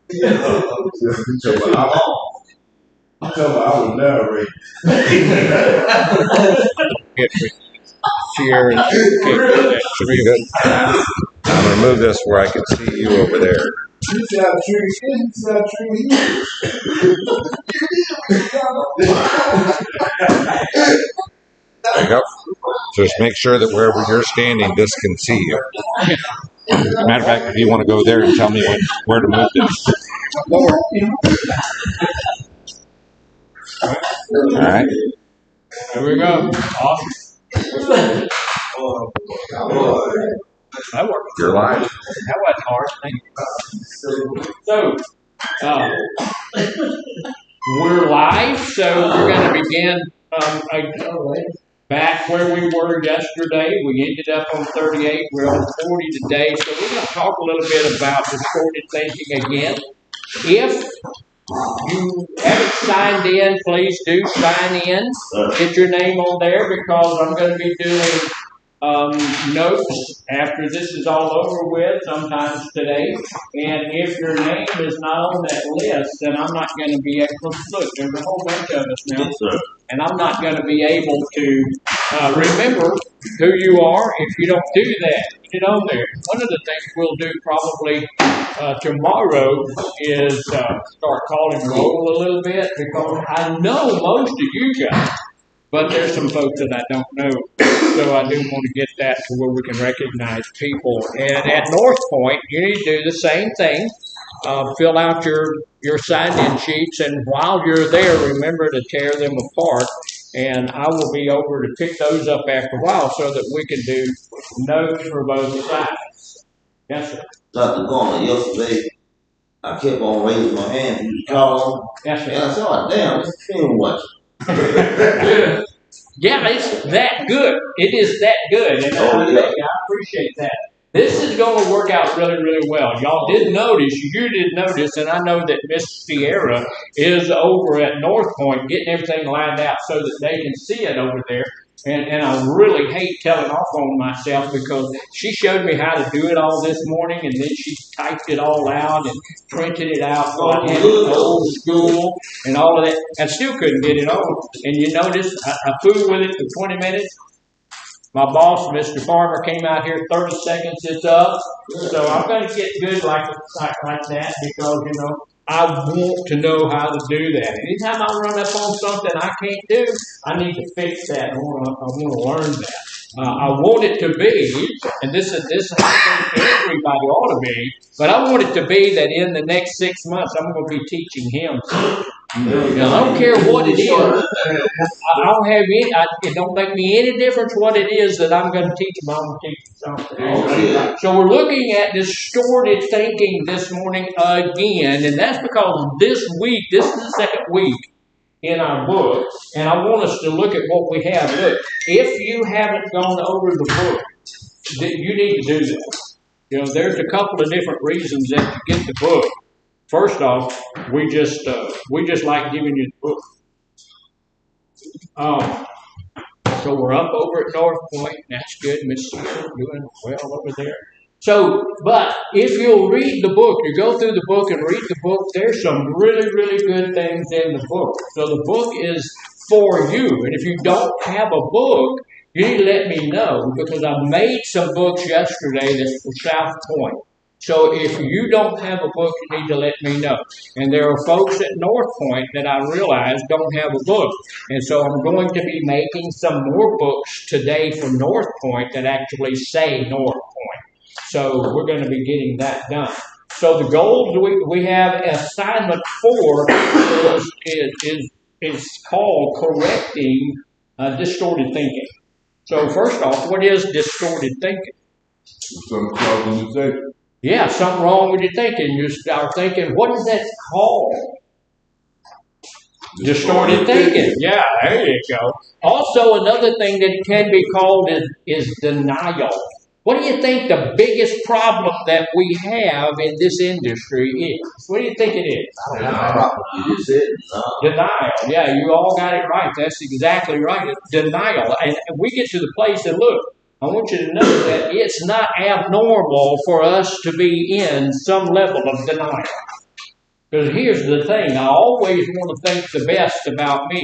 I was narrating. Get share and communicate with that tree. Good. I'm gonna move this where I can see you over there. There you go. Just make sure that wherever you're standing, this can see you. Matter of fact, if you want to go there and tell me where to move this. All right. There we go. Awesome. That works. You're live. That wasn't hard. Thank you. So, we're live, so we're going to begin back where we were yesterday. We ended up on 38. We're on 40 today. So we're going to talk a little bit about distorted thinking again. If you haven't signed in, please do sign in. Get your name on there because I'm going to be doing notes after this is all over with sometime today. And if your name is not on that list, then I'm not going to be able to look. There's a whole bunch of us now. And I'm not going to be able to remember who you are if you don't do that. Get on there. One of the things we'll do probably tomorrow is start calling roll a little bit because I know most of you guys, but there's some folks that I don't know. So I do want to get that to where we can recognize people. And at North Point, you need to do the same thing. Fill out your sign-in sheets, and while you're there, remember to tear them apart. And I will be over to pick those up after a while so that we can do notes for both sides. Yes, sir. Dr. Garner, yesterday, I kept on raising my hand. He was calling. Yes, sir. And I said, oh, damn, it's film watching. Yeah, it's that good. It is that good. And I appreciate that. This is going to work out really, really well. Y'all did notice, you did notice, and I know that Miss Sierra is over at North Point getting everything lined out so that they can see it over there. And I really hate telling off on myself because she showed me how to do it all this morning, and then she typed it all out and printed it out like old school and all of that. I still couldn't get it on. And you notice I fooled with it for 20 minutes. My boss, Mr. Farmer, came out here 30 seconds, it's up. So I'm going to get good like that because, you know, I want to know how to do that. Anytime I run up on something I can't do, I need to fix that. I want to learn that. I want it to be, and this is how everybody ought to be, but I want it to be that in the next 6 months I'm going to be teaching him something. Now, I don't care what it is. I don't have any. It don't make me any difference what it is that I'm going to teach them. I'm going to teach them something. So we're looking at distorted thinking this morning again, and that's because this week, this is the second week in our book, and I want us to look at what we have. Look, if you haven't gone over the book, you need to do that. You know, there's a couple of different reasons that you get the book. First off, we just like giving you the book. So we're up over at North Point. That's good. Miss Cecil doing well over there. So, but if you'll read the book, you go through the book and read the book, there's some really, really good things in the book. So the book is for you. And if you don't have a book, you need to let me know because I made some books yesterday that's for South Point. So if you don't have a book, you need to let me know. And there are folks at North Point that I realize don't have a book. And so I'm going to be making some more books today for North Point that actually say North Point. So we're going to be getting that done. So the goals we have assignment 4 is called correcting distorted thinking. So first off, what is distorted thinking? Something wrong with your thinking. Yeah, something wrong with your thinking. You start thinking, what is that called? Distorted thinking. Yeah, there you go. Also, another thing that can be called is denial. What do you think the biggest problem that we have in this industry is? What do you think it is? Denial. Yeah, you all got it right. That's exactly right. It's denial. And we get to the place and look, I want you to know that it's not abnormal for us to be in some level of denial. Because here's the thing, I always want to think the best about me,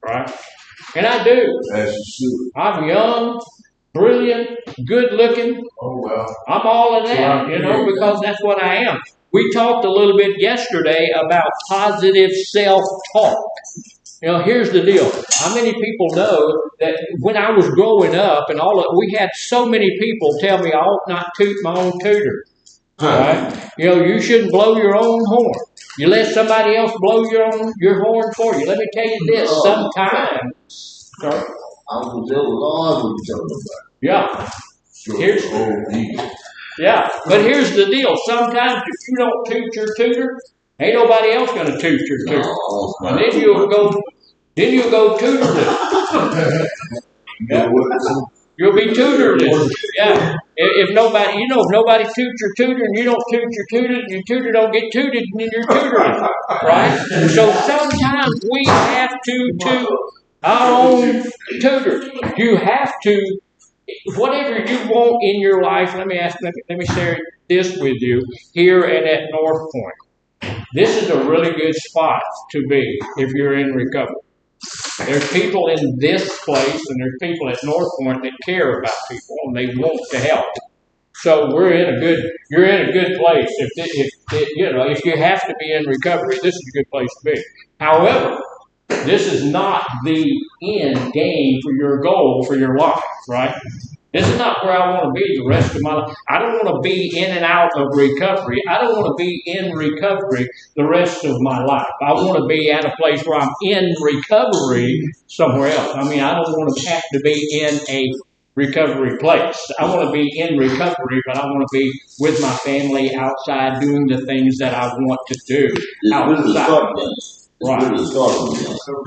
right? And I do. As you should. I'm young, brilliant, good looking. Oh, well. I'm all of that, you know, because that's what I am. We talked a little bit yesterday about positive self-talk. You know, here's the deal. How many people know that when I was growing up and we had so many people tell me I ought not toot my own tooter. Right? You know, you shouldn't blow your own horn. You let somebody else blow your horn for you. Let me tell you this, sometimes. Sorry? Yeah. Yeah, but here's the deal. Sometimes if you don't toot your tooter, ain't nobody else gonna toot your tooter. And then you'll go tutorless. Yeah. You'll be tutorless. Yeah. If nobody toots your tutor and you don't toot your tutor, your tutor don't get tooted and then you're tutorless. Right? So sometimes we have to toot our own tutor. You have to, whatever you want in your life, let me share this with you here and at North Point. This is a really good spot to be if you're in recovery. There's people in this place and there's people at North Point that care about people and they want to help. So you're in a good place. If you have to be in recovery, this is a good place to be. However, this is not the end game for your goal for your life, right? This is not where I want to be the rest of my life. I don't want to be in and out of recovery. I don't want to be in recovery the rest of my life. I want to be at a place where I'm in recovery somewhere else. I mean, I don't want to have to be in a recovery place. I want to be in recovery, but I want to be with my family outside doing the things that I want to do outside.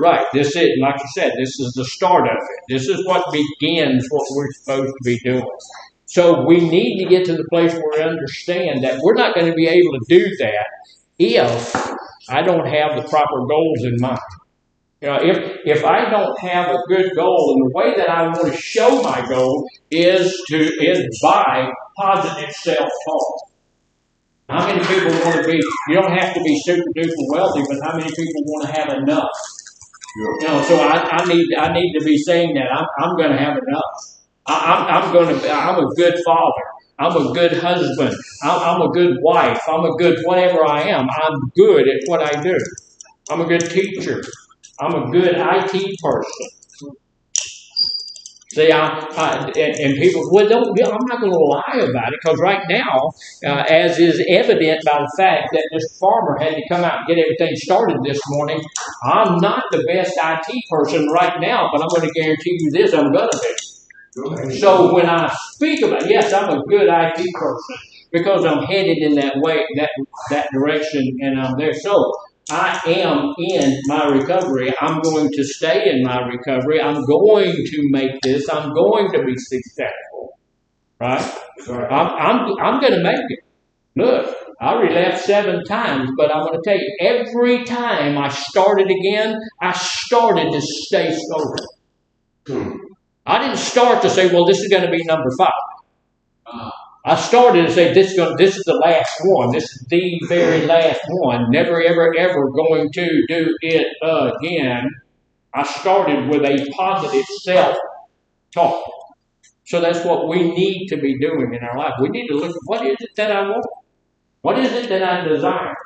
Right. This is, like you said, this is the start of it. This is what begins what we're supposed to be doing. So we need to get to the place where we understand that we're not going to be able to do that if I don't have the proper goals in mind. You know, if I don't have a good goal, and the way that I want to show my goal is by positive self-talk. How many people want to be, you don't have to be super duper wealthy, but how many people want to have enough? You know, so I need to be saying that I'm going to have enough. I'm a good father. I'm a good husband. I'm a good wife. I'm a good whatever I am. I'm good at what I do. I'm a good teacher. I'm a good IT person. See, and people, well, I'm not going to lie about it, because right now, as is evident by the fact that this farmer had to come out and get everything started this morning, I'm not the best IT person right now, but I'm going to guarantee you this, I'm going to be. So when I speak about, yes, I'm a good IT person, because I'm headed in that way, that direction, and I'm there. So I am in my recovery. I'm going to stay in my recovery. I'm going to make this. I'm going to be successful. Right? I'm going to make it. Look, I relapsed 7 times, but I'm going to tell you, every time I started again, I started to stay sober. I didn't start to say, well, this is going to be number 5. I started to say, this is the last one. This is the very last one. Never, ever, ever going to do it again. I started with a positive self-talk. So that's what we need to be doing in our life. We need to look at what is it that I want? What is it that I desire?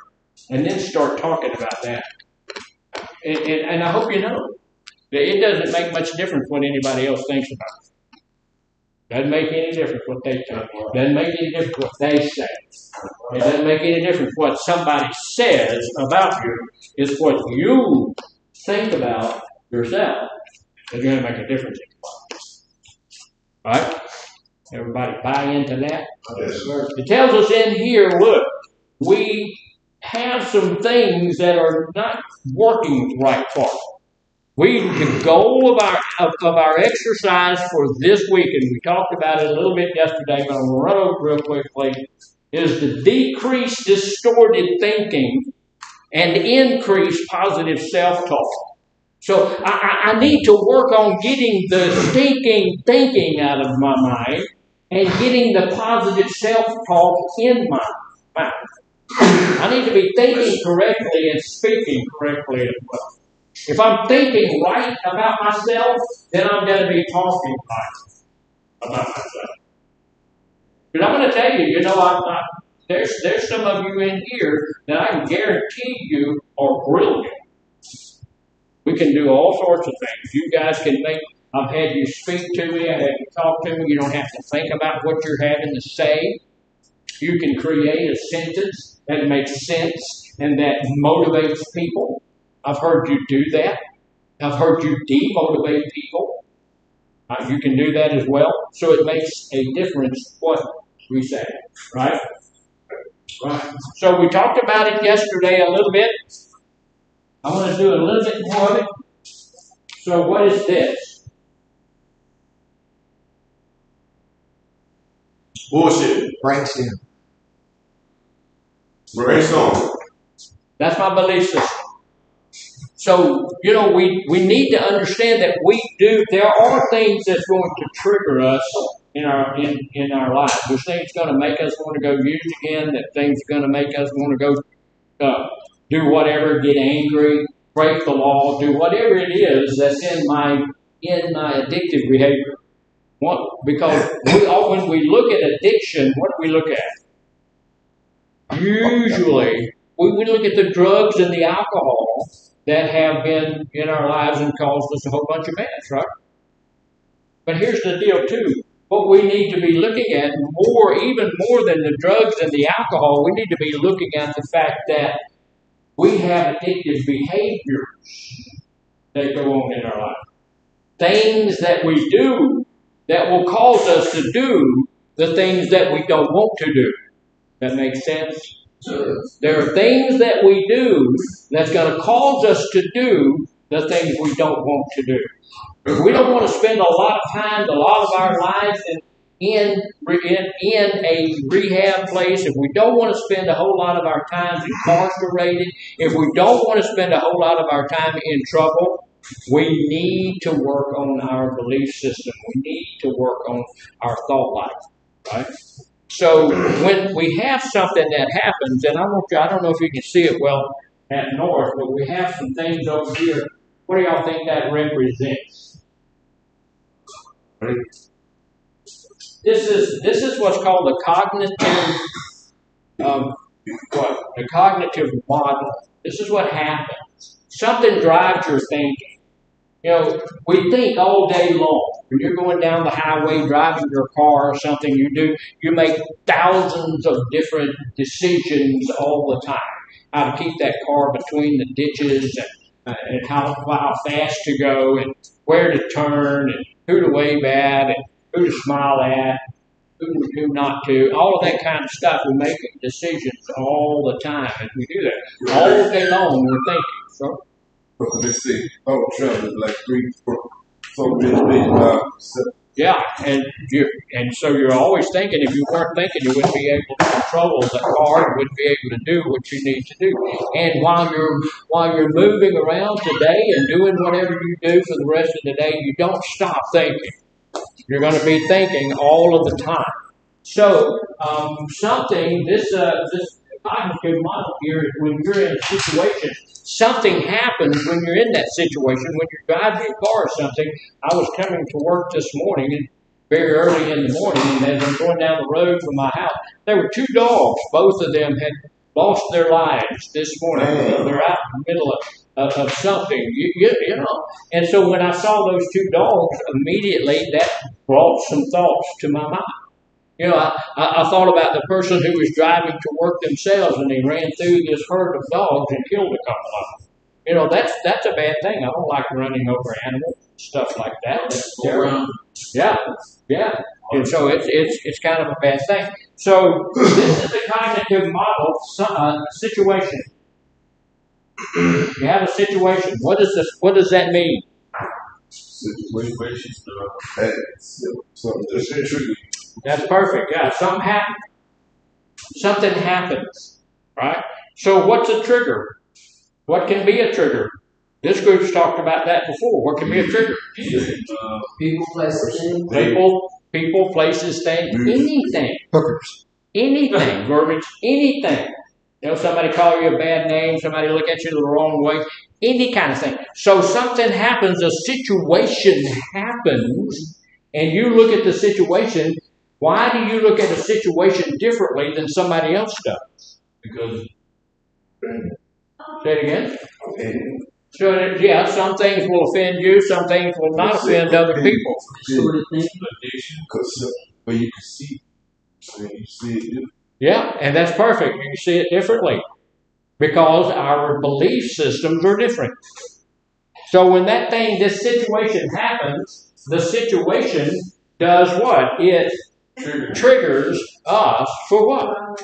And then start talking about that. And I hope you know that it doesn't make much difference what anybody else thinks about it. Doesn't make any difference what they think. Doesn't make any difference what they say. It doesn't make any difference what somebody says about you. It's what you think about yourself that's going to make a difference in your life. All right? Everybody buy into that? Yes, sir. It tells us in here, look, we have some things that are not working right for us. The goal of our exercise for this week, and we talked about it a little bit yesterday, but I'm going to run over real quickly, is to decrease distorted thinking and increase positive self-talk. So I need to work on getting the stinking thinking out of my mind and getting the positive self-talk in my mind. I need to be thinking correctly and speaking correctly as well. If I'm thinking right about myself, then I'm going to be talking right about myself. But I'm going to tell you, there's some of you in here that I can guarantee you are brilliant. We can do all sorts of things. You guys can make, I've had you speak to me, I've had you talk to me. You don't have to think about what you're having to say. You can create a sentence that makes sense and that motivates people. I've heard you do that. I've heard you demotivate people. You can do that as well. So it makes a difference what we say, right? Right. So we talked about it yesterday a little bit. I want to do a little bit more of it. So what is this? Bullshit. Brainstem. Brainstorm. That's my belief system. So, we need to understand that there are things that's going to trigger us in our lives. There's things going to make us want to go use again, that things are going to make us want to go do whatever, get angry, break the law, do whatever it is that's in my addictive behavior. Because when we look at addiction, what do we look at? Usually, we look at the drugs and the alcohol that have been in our lives and caused us a whole bunch of mess, right? But here's the deal, too. What we need to be looking at even more than the drugs and the alcohol, we need to be looking at the fact that we have addictive behaviors that go on in our life. Things that we do that will cause us to do the things that we don't want to do. That makes sense? There are things that we do that's going to cause us to do the things we don't want to do. If we don't want to spend a lot of time, a lot of our lives in a rehab place, if we don't want to spend a whole lot of our time incarcerated, if we don't want to spend a whole lot of our time in trouble, we need to work on our belief system. We need to work on our thought life, right? So when we have something that happens, and I don't know if you can see it well at North, but we have some things over here. What do y'all think that represents? This is what's called the cognitive the cognitive model. This is what happens. Something drives your thinking. We think all day long. When you're going down the highway, driving your car or something, you make thousands of different decisions all the time. How to keep that car between the ditches and how fast to go and where to turn and who to wave at and who to smile at, who not to. All of that kind of stuff. We're making decisions all the time as we do that. All day long we're thinking. So, Let's see. Oh, Trump is like $4 billion. Yeah, and so you're always thinking. If you weren't thinking, you wouldn't be able to control the car. You wouldn't be able to do what you need to do. And while you're moving around today and doing whatever you do for the rest of the day, you don't stop thinking. You're going to be thinking all of the time. So this cognitive model here is when you're in a situation. Something happens when you're in that situation, when you're driving a car or something. I was coming to work this morning, and very early in the morning, and as I'm going down the road from my house, there were two dogs. Both of them had lost their lives this morning. They're out in the middle of something, you know. And so when I saw those two dogs, immediately that brought some thoughts to my mind. I thought about the person who was driving to work themselves, and they ran through this herd of dogs and killed a couple of them. That's a bad thing. I don't like running over animals, stuff like that. That's terrible. Yeah. And so it's kind of a bad thing. So this is a cognitive model situation. You have a situation. What does that mean? Situation. Something that's true. That's perfect. Yeah, something happens. Something happens, right? So what's a trigger? What can be a trigger? This group's talked about that before. What can be a trigger? People, places, things. People, places, things, anything. Hookers. Anything, verbiage, anything. You know, somebody call you a bad name, somebody look at you the wrong way, any kind of thing. So something happens, a situation happens, and you look at the situation. Why do you look at a situation differently than somebody else does? Because Say it again. okay. So, yeah, some things will offend you, some things will not offend other people. But you can see. So you see it. Yeah, and that's perfect. You see it differently because our belief systems are different. So when this situation happens, the situation does what? It triggers us for what?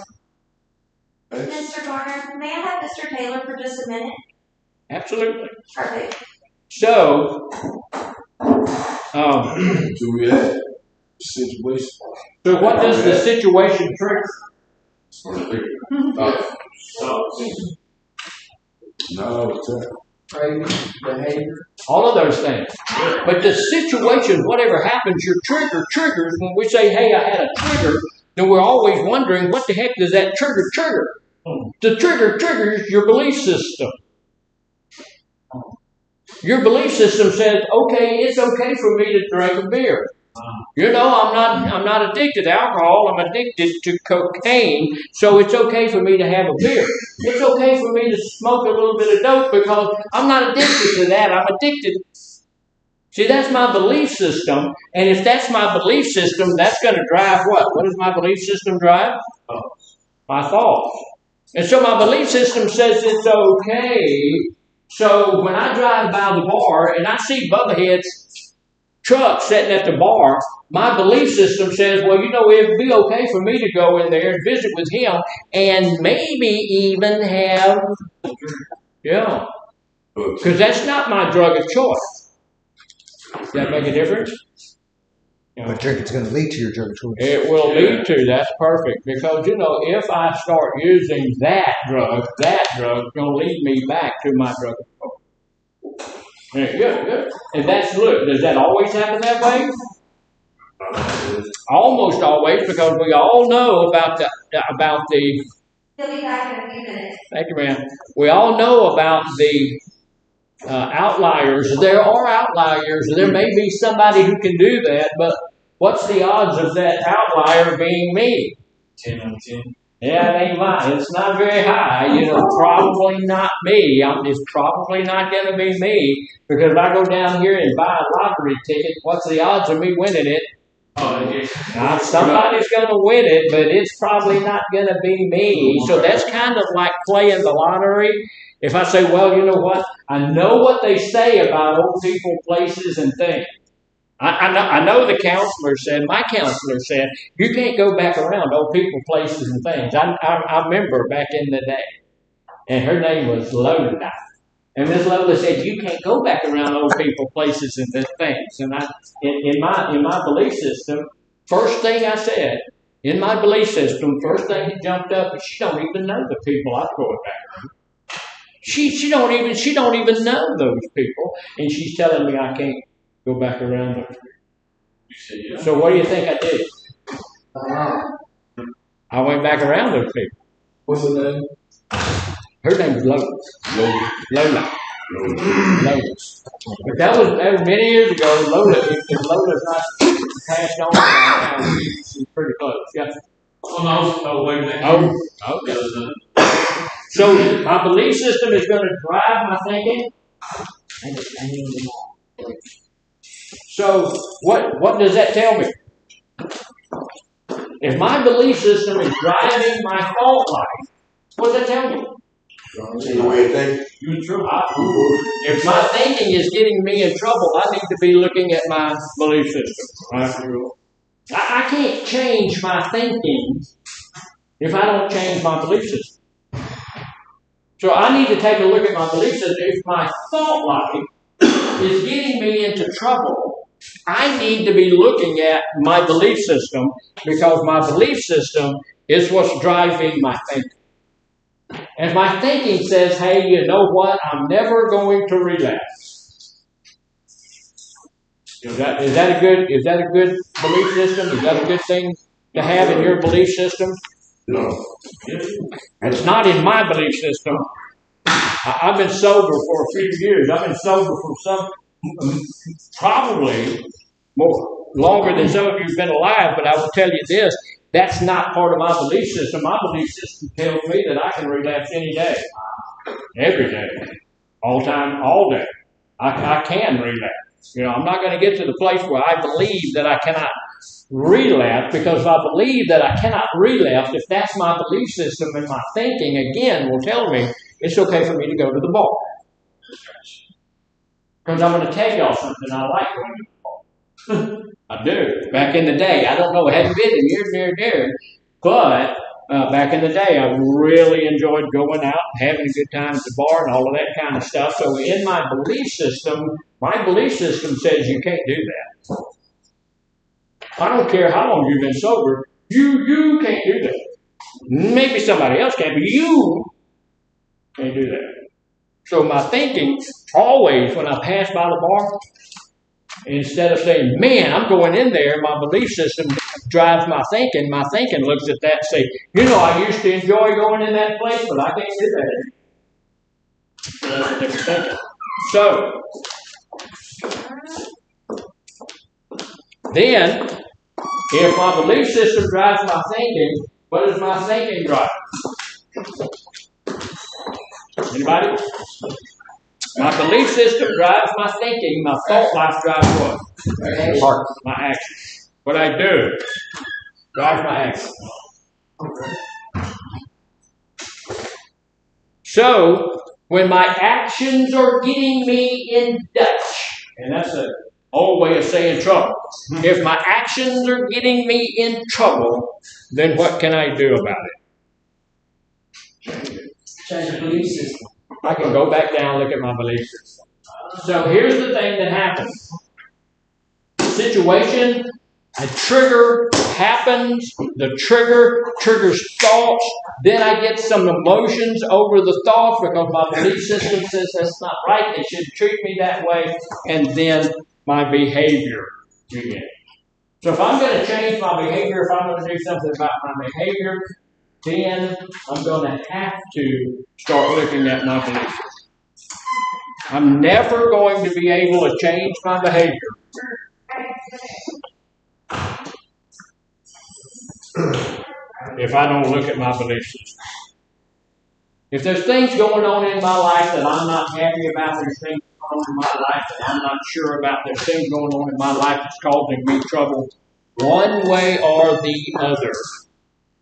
Mr. Garner, may I have Mr. Taylor for just a minute? Absolutely. Perfect. So, To react situation. so what does the situation trigger? No, Craving, behavior. All of those things. But the situation, whatever happens, your triggers. When we say, hey, I had a trigger, then we're always wondering, what the heck does that trigger? The trigger triggers your belief system. Your belief system says, okay, it's okay for me to drink a beer. You know, I'm not addicted to alcohol. I'm addicted to cocaine, so it's okay for me to have a beer. It's okay for me to smoke a little bit of dope because I'm not addicted to that. I'm addicted. See, that's my belief system, and if that's my belief system, that's going to drive what? What does my belief system drive? My thoughts. And so my belief system says it's okay. So when I drive by the bar and I see Bubbahead's truck sitting at the bar, my belief system says, well, you know, it'd be okay for me to go in there and visit with him and maybe even have, yeah, because that's not my drug of choice. Does that make a difference? What drink it's going to lead to your drug of choice? It will lead to, that's perfect. Because, you know, if I start using that drug's going to lead me back to my drug of choice. Yeah, good. And that's, look, does that always happen that way? Almost always, because we all know about the He'll be back in a few minutes. thank you, ma'am. We all know about the outliers. There are outliers. There may be somebody who can do that, but what's the odds of that outlier being me? 10 on 10. Yeah, it ain't mine. It's not very high. You know, probably not me. It's probably not going to be me because if I go down here and buy a lottery ticket, what's the odds of me winning it? Now, somebody's going to win it, but it's probably not going to be me. So that's kind of like playing the lottery. If I say, well, you know what? I know what they say about old people, places, and things. I know the my counselor said, you can't go back around old people, places, and things. I remember back in the day. And her name was Lola. And Miss Lola said, you can't go back around old people, places, and things. And in my belief system, first thing I said, in my belief system, first thing that jumped up is she don't even know the people I'm going back around. She don't even know those people. And she's telling me I can't go back around those people. So what do you think I did? I went back around those people. What's her name? Her name was Lola. But that was many years ago. Lola, if Lola's not passed on right now, she's pretty close. Yeah. Wait a minute. Okay. So my belief system is going to drive my thinking. So what does that tell me? If my belief system is driving my thought life, what does that tell me? If my thinking is getting me in trouble, I need to be looking at my belief system. Right? I can't change my thinking if I don't change my belief system. So I need to take a look at my belief system. If my thought life is getting me into trouble, I need to be looking at my belief system because my belief system is what's driving my thinking. And my thinking says, hey, you know what? I'm never going to relapse. Is that a good belief system? Is that a good thing to have in your belief system? No. It's not in my belief system. I've been sober for a few years. I've been sober for probably more longer than some of you have been alive, but I will tell you this, that's not part of my belief system. My belief system tells me that I can relapse any day, every day, all time, all day. I can relapse. You know, I'm not going to get to the place where I believe that I cannot relapse, because if I believe that I cannot relapse, if that's my belief system and my thinking, again, will tell me it's okay for me to go to the bar. Because I'm going to tell y'all something, I like going to the bar. I do. Back in the day, I don't know, it hadn't been near, but back in the day, I really enjoyed going out, having a good time at the bar and all of that kind of stuff. So in my belief system says you can't do that. I don't care how long you've been sober, you can't do that. Maybe somebody else can, but you can't do that. So my thinking, always when I pass by the bar, instead of saying, man, I'm going in there, my belief system drives my thinking looks at that and say, you know, I used to enjoy going in that place, but I can't do that. So that's a different thinking. So, then, if my belief system drives my thinking, what does my thinking drive? Anybody? My belief system drives my thinking. My thought life drives what? Heart. My actions. What I do drives my actions. So, when my actions are getting me in Dutch, and that's an old way of saying trouble. If my actions are getting me in trouble, then what can I do about it? Change the belief system. I can go back down and look at my belief system. So here's the thing that happens. Situation, a trigger happens, the trigger triggers thoughts, then I get some emotions over the thoughts because my belief system says that's not right, they shouldn't treat me that way, and then my behavior begins. So if I'm going to change my behavior, if I'm going to do something about my behavior, then I'm going to have to start looking at my belief system. I'm never going to be able to change my behavior if I don't look at my belief system. If there's things going on in my life that I'm not happy about, there's things going on in my life that I'm not sure about, there's things going on in my life that's causing me trouble, one way or the other,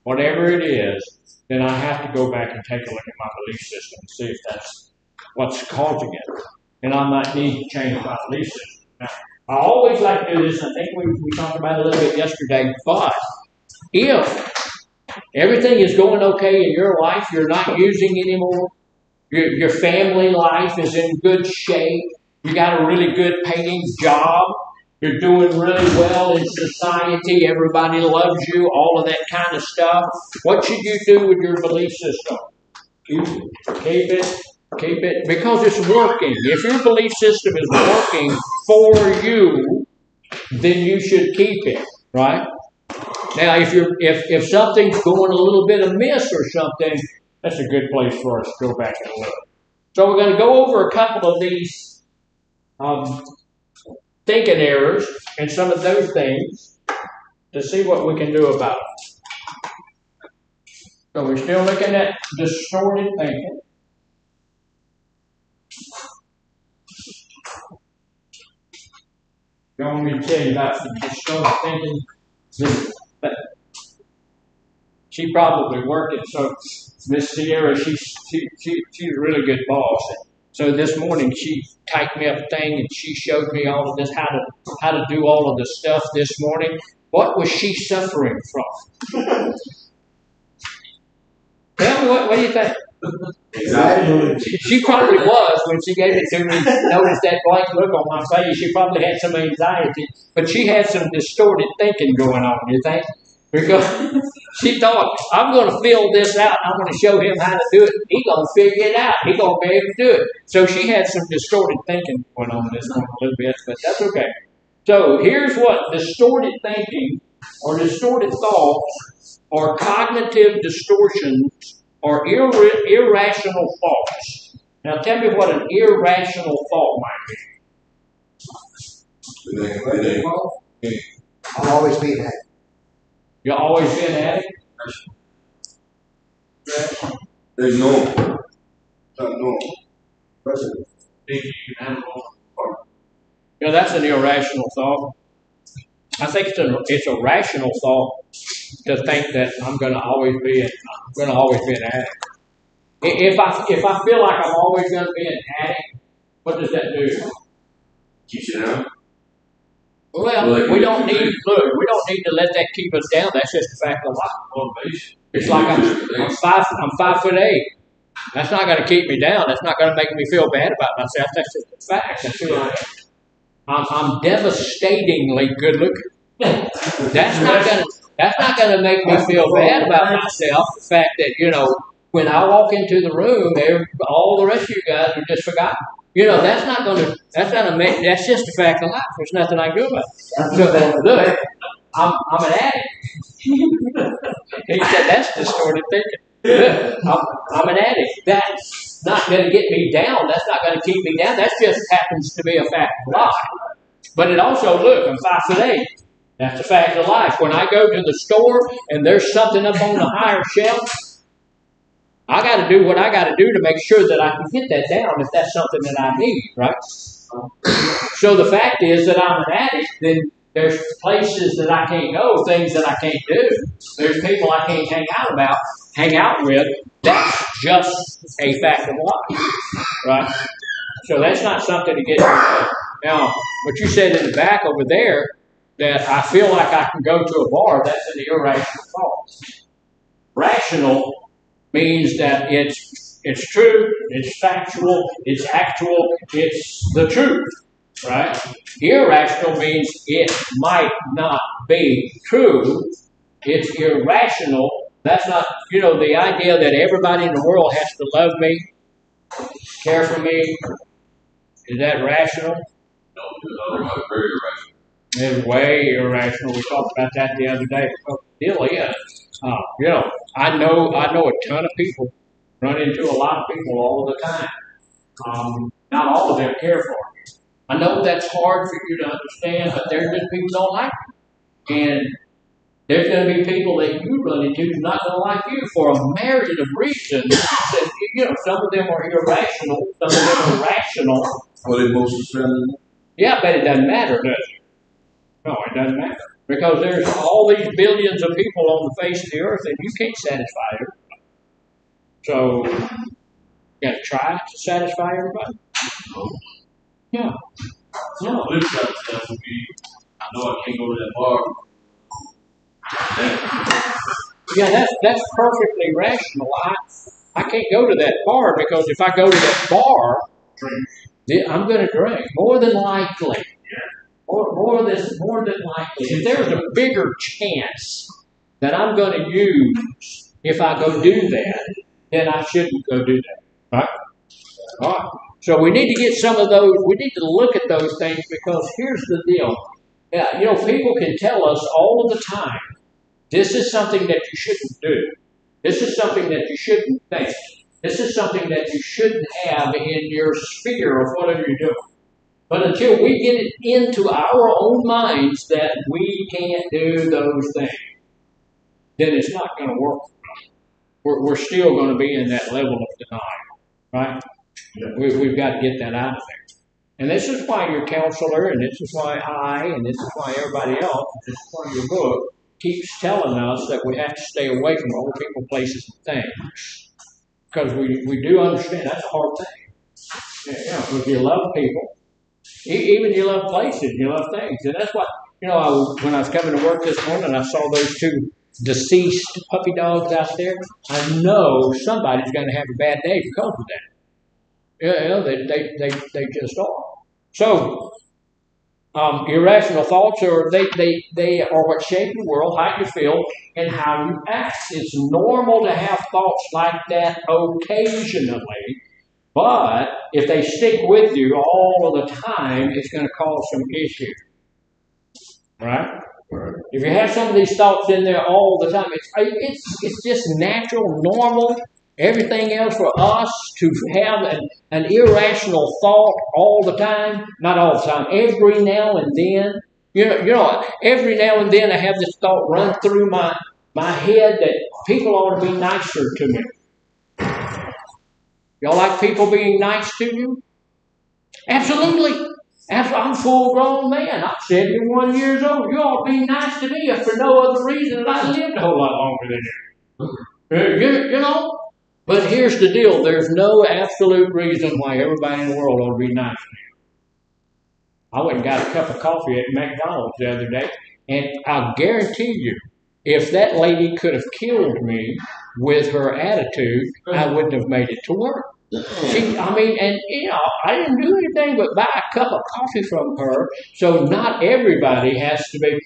whatever it is, then I have to go back and take a look at my belief system and see if that's what's causing it. And I might need to change my belief system. Now, I always like to do this, I think we talked about it a little bit yesterday, but if everything is going okay in your life, you're not using anymore, your family life is in good shape, you got a really good paying job, you're doing really well in society, everybody loves you, all of that kind of stuff, what should you do with your belief system? Keep it, because it's working. If your belief system is working for you, then you should keep it, right? Now, if something's going a little bit amiss or something, that's a good place for us to go back and look. So we're going to go over a couple of these thinking errors and some of those things to see what we can do about it. So we're still looking at distorted thinking. You want me to tell you about some distorted thinking? She probably working, so Miss Sierra, she's a really good boss. So this morning she typed me up a thing and she showed me all of this, how to do all of the stuff this morning. What was she suffering from? Tell me, what do you think? She probably was when she gave it to me. Notice that blank look on my face. She probably had some anxiety, but she had some distorted thinking going on. You think? Because she thought, I'm going to fill this out. I'm going to show him how to do it. He's going to figure it out. He's going to be able to do it. So she had some distorted thinking going on this one a little bit, but that's okay. So here's what distorted thinking or distorted thoughts or cognitive distortions or irrational thoughts. Now tell me what an irrational thought might be. I'll always be that. You'll always be an addict? There's no. Not normal. That's an irrational thought. I think it's a rational thought to think that I'm going to always be an addict. If I feel like I'm always going to be an addict, what does that do? Keeps you down. Well, we don't need to let that keep us down. That's just a fact of life. It's like I'm 5'8". That's not going to keep me down. That's not going to make me feel bad about myself. That's just a fact. That's who I am. I'm devastatingly good looking. That's not going to make me feel bad about myself. The fact that when I walk into the room, all the rest of you guys are just forgotten. That's just a fact of life. There's nothing I can do about it. So, look, I'm an addict. He said, that's distorted thinking. Look, I'm an addict. That's not going to get me down. That's not going to keep me down. That just happens to be a fact of life. But it also, look, I'm 5'8". That's a fact of life. When I go to the store and there's something up on the higher shelf, I got to do what I got to do to make sure that I can get that down if that's something that I need, right? So the fact is that I'm an addict, then there's places that I can't go, things that I can't do. There's people I can't hang out with. That's just a fact of life, right? So that's not something to get into. Now, what you said in the back over there, that I feel like I can go to a bar, that's an irrational thought. Rational means that it's true, it's factual, it's actual, it's the truth, right? Irrational means it might not be true. It's irrational. That's not, the idea that everybody in the world has to love me, care for me. Is that rational? No, very irrational. It's way irrational. We talked about that the other day. The deal is, I know a ton of people, run into a lot of people all the time. Not all of them care for me. I know that's hard for you to understand, but there's just people who don't like you. And there's going to be people that you run into who's not going to like you for a myriad of reasons. That, some of them are irrational, some of them are rational. Are they most family? Yeah, but it doesn't matter, does it? No, it doesn't matter. Because there's all these billions of people on the face of the earth, and you can't satisfy everybody. So, you got to try to satisfy everybody? Yeah. So the flip side of stuff would be, I know I can't go to that bar. Yeah, that's perfectly rational. I can't go to that bar because if I go to that bar, I'm going to drink more than likely. More than likely. If there's a bigger chance that I'm going to use if I go do that, then I shouldn't go do that. Right? All right. So we need to get some of those. We need to look at those things because here's the deal. People can tell us all of the time, this is something that you shouldn't do. This is something that you shouldn't think. This is something that you shouldn't have in your sphere of whatever you're doing. But until we get it into our own minds that we can't do those things, then it's not going to work. We're still going to be in that level of denial, right? Yeah. We've got to get that out of there. And this is why your counselor, and this is why and this is why everybody else, this is why your book keeps telling us that we have to stay away from old people, places, and things. Because we do understand that's a hard thing. If you love people, even you love places, you love things. And that's what, when I was coming to work this morning, I saw those two deceased puppy dogs out there. I know somebody's going to have a bad day because of that. They just are. So, irrational thoughts they are what shape your world, how you feel, and how you act. It's normal to have thoughts like that occasionally, but if they stick with you all of the time, it's going to cause some issues. Right? If you have some of these thoughts in there all the time, it's just natural, normal. Everything else for us to have an irrational thought all the time, not all the time, every now and then. Every now and then I have this thought run through my head that people ought to be nicer to me. Y'all like people being nice to you? Absolutely. I'm a full-grown man. I'm 71 years old. You ought to be nice to me if for no other reason than I lived a whole lot longer than you. But here's the deal. There's no absolute reason why everybody in the world ought to be nice to you. I went and got a cup of coffee at McDonald's the other day, and I guarantee you, if that lady could have killed me with her attitude, I wouldn't have made it to work. I didn't do anything but buy a cup of coffee from her. So not everybody has to be.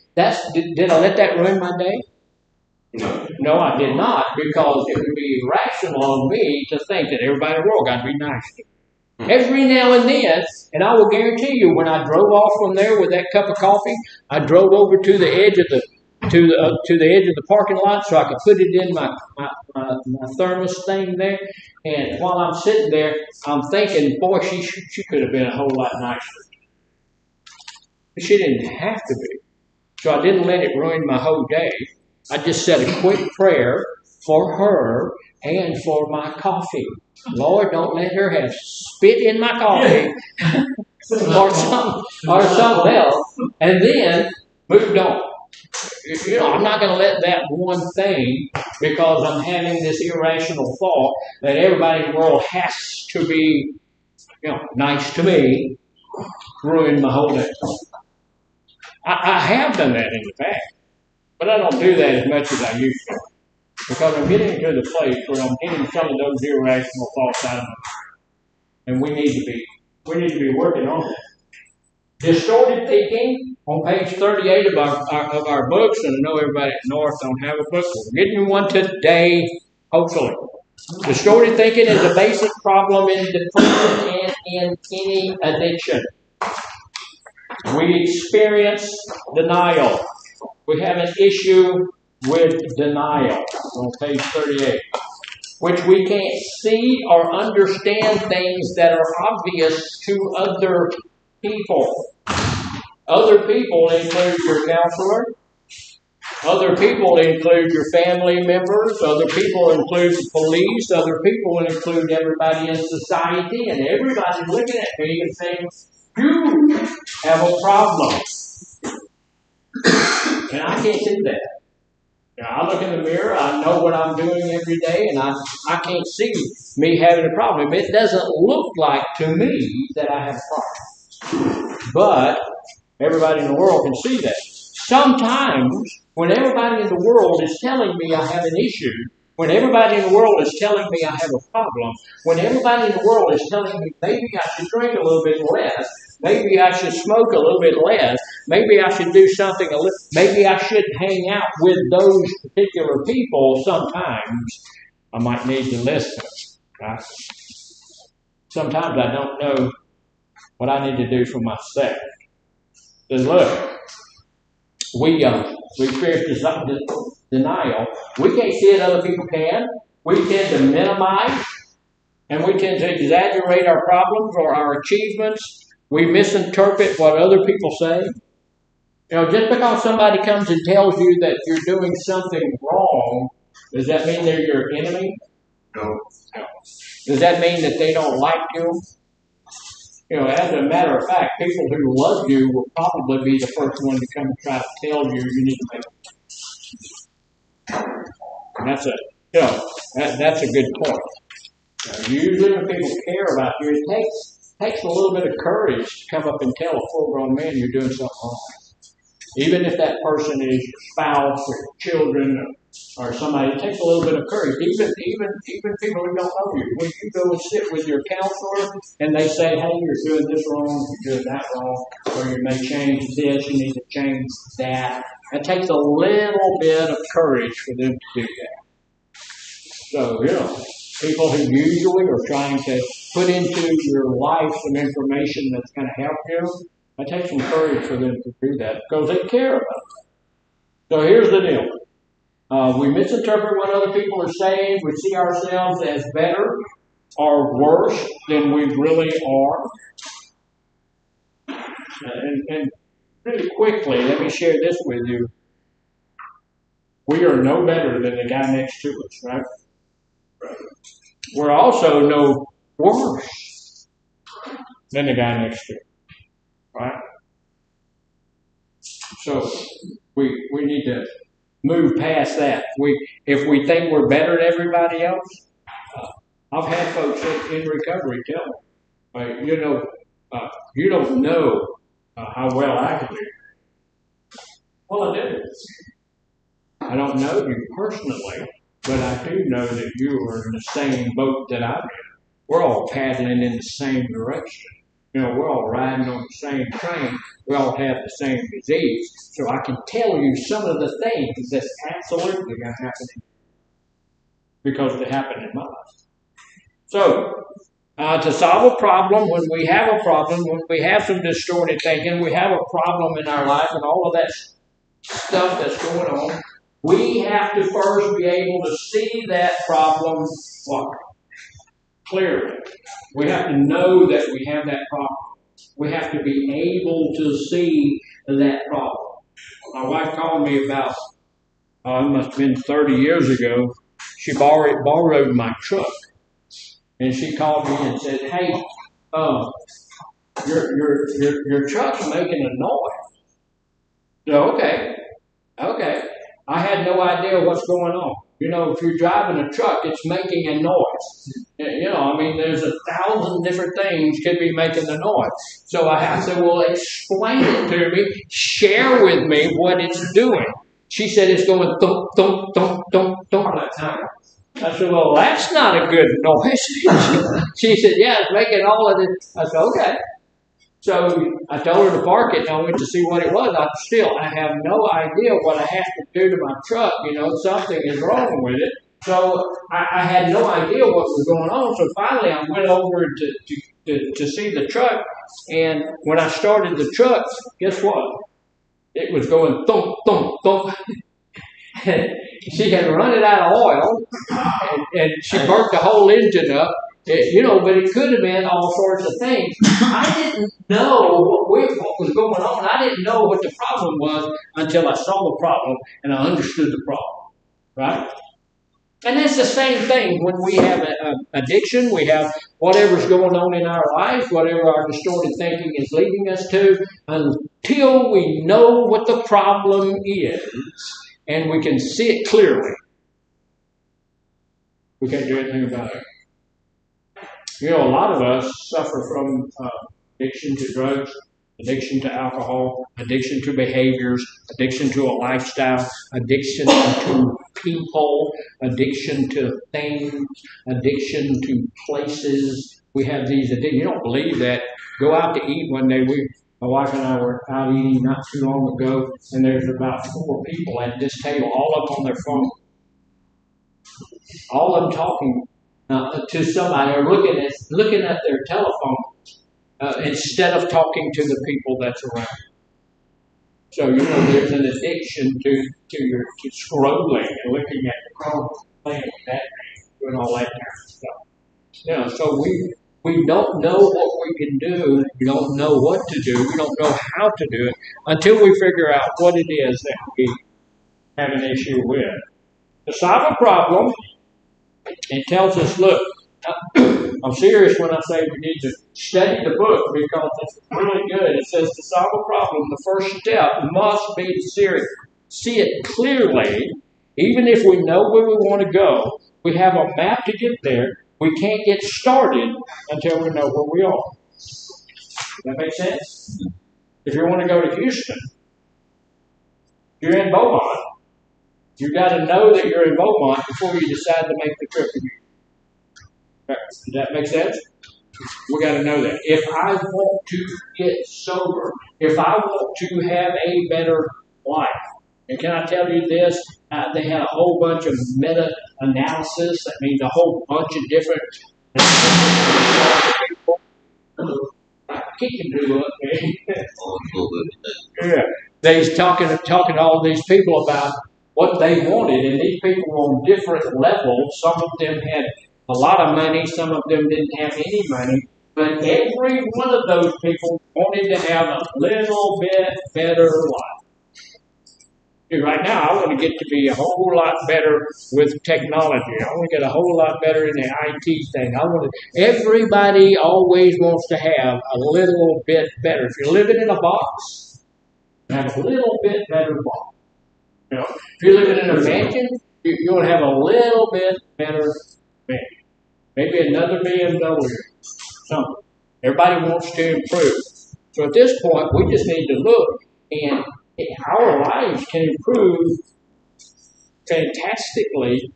Did I let that ruin my day? No, I did not, because it would be irrational on me to think that everybody in the world got to be nice to me. Every now and then, and I will guarantee you, when I drove off from there with that cup of coffee, I drove over to the edge of the edge of the parking lot so I could put it in my thermos thing there. And while I'm sitting there, I'm thinking, boy, she could have been a whole lot nicer. But she didn't have to be. So I didn't let it ruin my whole day. I just said a quick prayer for her and for my coffee. Lord, don't let her have spit in my coffee or something else. And then moved on. I'm not going to let that one thing, because I'm having this irrational thought that everybody in the world has to be, nice to me, ruin my whole day. I have done that in the past, but I don't do that as much as I used to, because I'm getting to the place where I'm getting some of those irrational thoughts out of me, and we need to be working on that. Distorted thinking, on page 38 of our books, and I know everybody at North don't have a book, but we're getting one today, hopefully. Distorted thinking is a basic problem in depression and in any addiction. We experience denial. We have an issue with denial on page 38, which we can't see or understand things that are obvious to other people. Other people include your counselor. Other people include your family members. Other people include the police. Other people include everybody in society. And everybody looking at me and saying, you have a problem. And I can't see that. I look in the mirror, I know what I'm doing every day, and I can't see me having a problem. It doesn't look like to me that I have a problem. But everybody in the world can see that. Sometimes, when everybody in the world is telling me I have an issue, when everybody in the world is telling me I have a problem, when everybody in the world is telling me maybe I should drink a little bit less, maybe I should smoke a little bit less, maybe I should do something maybe I should hang out with those particular people, sometimes I might need to listen. Right? Sometimes I don't know what I need to do for myself. Because look, we experience denial. We can't see it, other people can. We tend to minimize, and we tend to exaggerate our problems or our achievements. We misinterpret what other people say. Just because somebody comes and tells you that you're doing something wrong, does that mean they're your enemy? No. Does that mean that they don't like you? As a matter of fact, people who love you will probably be the first one to come and try to tell you need to make it. And that's a good point. Usually when people care about you, it takes a little bit of courage to come up and tell a full-grown man you're doing something wrong. Even if that person is your spouse or your children or somebody, it takes a little bit of courage. Even people who don't know you. When you go and sit with your counselor and they say, hey, you're doing this wrong, you're doing that wrong, or you may change this, you need to change that. It takes a little bit of courage for them to do that. So, people who usually are trying to put into your life some information that's going to help you, it takes some courage for them to do that because they care about it. So here's the deal. We misinterpret what other people are saying. We see ourselves as better or worse than we really are. And really quickly, let me share this with you. We are no better than the guy next to us, right? We're also no worse than the guy next to us, right? So we need to move past that. If we think we're better than everybody else, I've had folks in recovery tell me, you don't know how well I can do. Well, I do. I don't know you personally, but I do know that you are in the same boat that I'm in. We're all paddling in the same direction. We're all riding on the same train. We all have the same disease. So I can tell you some of the things that's absolutely going to happen because they happen in my life. So, to solve a problem, when we have a problem, when we have some distorted thinking, we have a problem in our life and all of that stuff that's going on, we have to first be able to see that problem clearly. We have to know that we have that problem. We have to be able to see that problem. My wife called me about, it must have been 30 years ago. She borrowed my truck. And she called me and said, "Hey, your truck's making a noise." So, okay. I had no idea what's going on. If you're driving a truck, it's making a noise. There's 1,000 different things could be making the noise. So I said, well, explain it to me. Share with me what it's doing. She said it's going thump, thump, thump, thump, thump all the time. I said, well, that's not a good noise. She said, yeah, it's making all of it. I said, okay. So I told her to park it, and I went to see what it was. I have no idea what I have to do to my truck. Something is wrong with it. So I had no idea what was going on. So finally, I went over to see the truck, and when I started the truck, guess what? It was going thump, thump, thump. She had run it out of oil, and she burnt the whole engine up. But it could have been all sorts of things. I didn't know what was going on. I didn't know what the problem was until I saw the problem and I understood the problem, right? And it's the same thing when we have an addiction, we have whatever's going on in our life, whatever our distorted thinking is leading us to, until we know what the problem is and we can see it clearly, we can't do anything about it. A lot of us suffer from addiction to drugs, addiction to alcohol, addiction to behaviors, addiction to a lifestyle, addiction to people, addiction to things, addiction to places. We have these addictions. You don't believe that. Go out to eat one day. My wife and I were out eating not too long ago, and there's about 4 people at this table, all of them on their phone. All of them talking to somebody or looking at their telephone instead of talking to the people that's around. So there's an addiction to scrolling and looking at the phone, playing with that, doing all that kind of stuff. So we don't know what we can do. We don't know what to do. We don't know how to do it until we figure out what it is that we have an issue with. To solve a problem, it tells us, look, I'm serious when I say we need to study the book because it's really good. It says to solve a problem, the first step must be to see it clearly. Even if we know where we want to go, we have a map to get there. We can't get started until we know where we are. Does that make sense? If you want to go to Houston, you're in Beaumont. You've got to know that you're in Beaumont before you decide to make the trip to Houston. Does that make sense? We got to know that. If I want to get sober, if I want to have a better life, and can I tell you this? They had a whole bunch of meta-analysis. That means a whole bunch of different people. I can do it. Yeah. They's talking to all these people about what they wanted, and these people were on different levels. Some of them had a lot of money, some of them didn't have any money, but every one of those people wanted to have a little bit better life. Right now, I want to get to be a whole lot better with technology. I want to get a whole lot better in the IT thing. Everybody always wants to have a little bit better. If you're living in a box, have a little bit better box. If you're living in a mansion, you'll have a little bit better mansion. Maybe another BMW, something. Everybody wants to improve. So at this point, we just need to look, and our lives can improve fantastically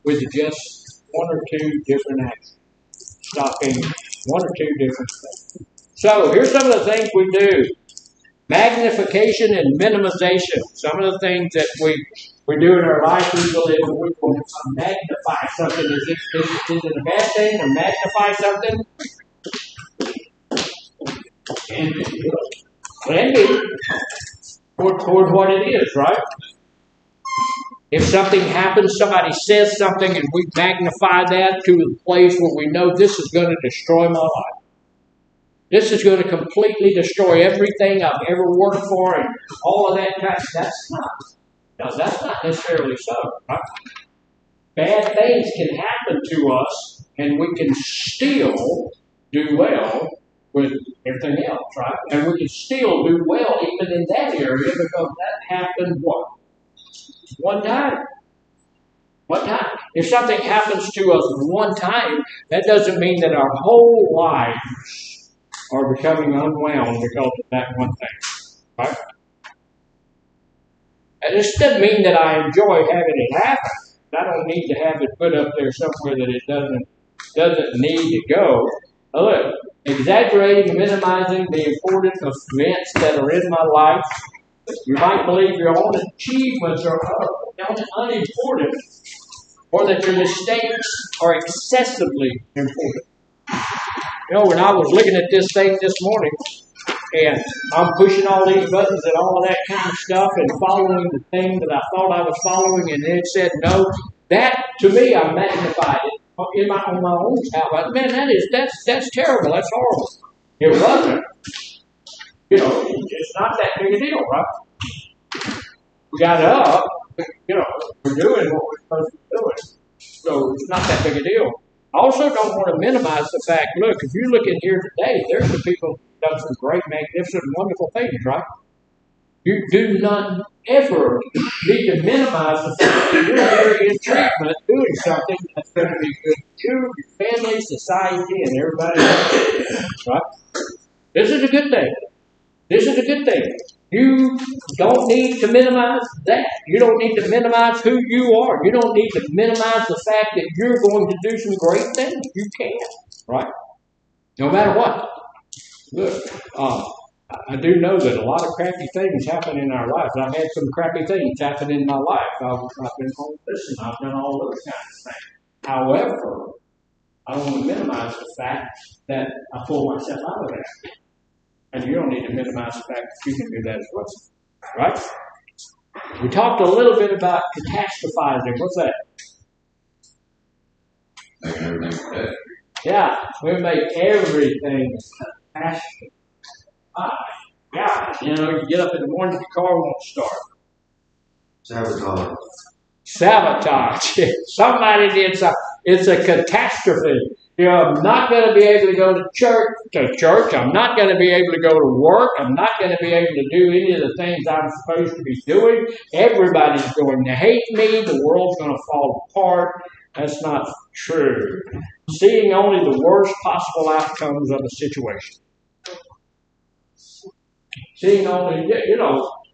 with just one or two different actions. Stopping one or two different things. So here's some of the things we do. Magnification and minimization. Some of the things that we do in our life, we believe we will magnify something. Is it a bad thing to magnify something? And can be toward what it is, right? If something happens, somebody says something, and we magnify that to the place where we know this is going to destroy my life. This is going to completely destroy everything I've ever worked for and all of that kind of stuff. That's not necessarily so. Right? Bad things can happen to us, and we can still do well with everything else, right? And we can still do well even in that area because that happened what? One time. One time. If something happens to us one time, that doesn't mean that our whole lives are becoming unwound because of that one thing. Right? And this doesn't mean that I enjoy having it happen. I don't need to have it put up there somewhere that it doesn't need to go. Look, exaggerating and minimizing the importance of events that are in my life. You might believe your own achievements are unimportant, or that your mistakes are excessively important. When I was looking at this thing this morning, and I'm pushing all these buttons and all of that kind of stuff and following the thing that I thought I was following, and then it said no. That, to me, I magnified it on my own house. Man, that's terrible. That's horrible. It wasn't. It's not that big a deal, right? We got up. We're doing what we're supposed to be doing. So it's not that big a deal. I also don't want to minimize the fact, look, if you look in here today, there's some people who've done some great, magnificent, wonderful things, right? You do not ever need to minimize the fact that you're here in treatment doing something that's going to be good to you, your family, society, and everybody else, right? This is a good thing. This is a good thing. You don't need to minimize that. You don't need to minimize who you are. You don't need to minimize the fact that you're going to do some great things. You can, right? No matter what. Look, I do know that a lot of crappy things happen in our lives. I've had some crappy things happen in my life. I've been homeless and I've done all those kinds of things. However, I don't want to minimize the fact that I pulled myself out of that. And you don't need to minimize the fact that you can do that as well. Right? We talked a little bit about catastrophizing. What's that? Making everything bad. Yeah, we make everything catastrophic. Yeah, you get up in the morning, the car won't start. Sabotage. Sabotage. Somebody did something. It's a catastrophe. I'm not going to be able to go to church. I'm not going to be able to go to work. I'm not going to be able to do any of the things I'm supposed to be doing. Everybody's going to hate me. The world's going to fall apart. That's not true. Seeing only the worst possible outcomes of a situation. Seeing only,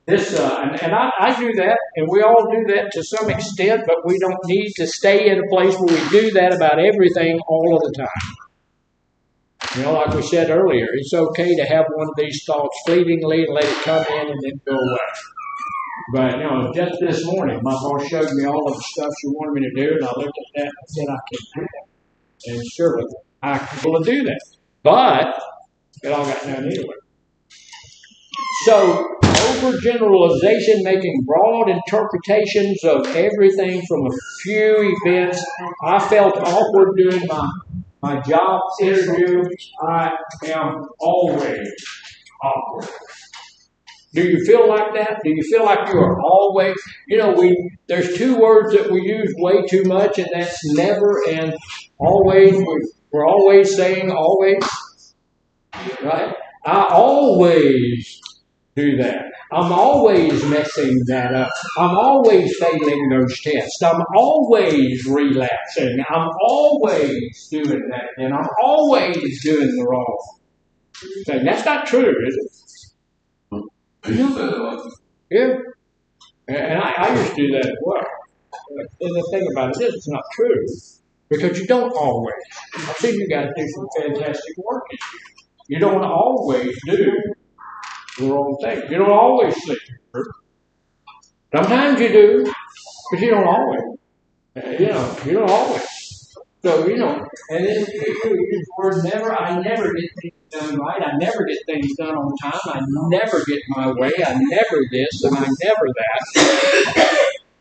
this, and I do that, and we all do that to some extent, but we don't need to stay in a place where we do that about everything all of the time. Like we said earlier, it's okay to have one of these thoughts fleetingly and let it come in and then go away. But, just this morning, my boss showed me all of the stuff she wanted me to do, and I looked at that and said, I can't do that. And surely, I can do that. But, it all got done anyway. So, overgeneralization, making broad interpretations of everything from a few events. I felt awkward doing my job interview. I am always awkward. Do you feel like that? Do you feel like you are always, there's two words that we use way too much, and that's never and always. We're always saying always, right? I always do that. I'm always messing that up. I'm always failing those tests. I'm always relapsing. I'm always doing that. And I'm always doing the wrong thing. That's not true, is it? Yeah. And I used to do that as well. And the thing about it is, it's not true. Because you don't always. I've seen you guys do some fantastic work. You don't always do the wrong thing. You don't always say the truth. Sometimes you do, but you don't always. You don't always. So, and then you use the word never. I never get things done right. I never get things done on time. I never get my way. I never this and I never that.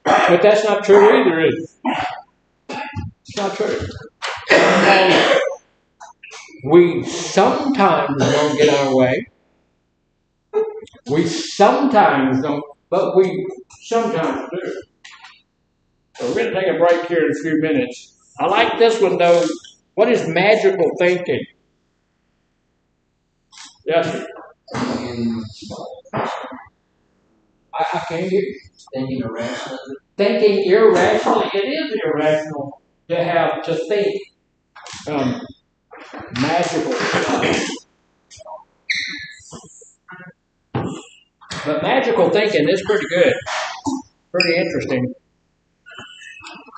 But that's not true either, is it? It's not true. We sometimes don't get our way. We sometimes don't, but we sometimes do. So we're going to take a break here in a few minutes. I like this one, though. What is magical thinking? Yes, sir. I can't hear you. Thinking irrationally. Thinking irrationally. It is irrational to think magical stuff. But magical thinking is pretty good. Pretty interesting.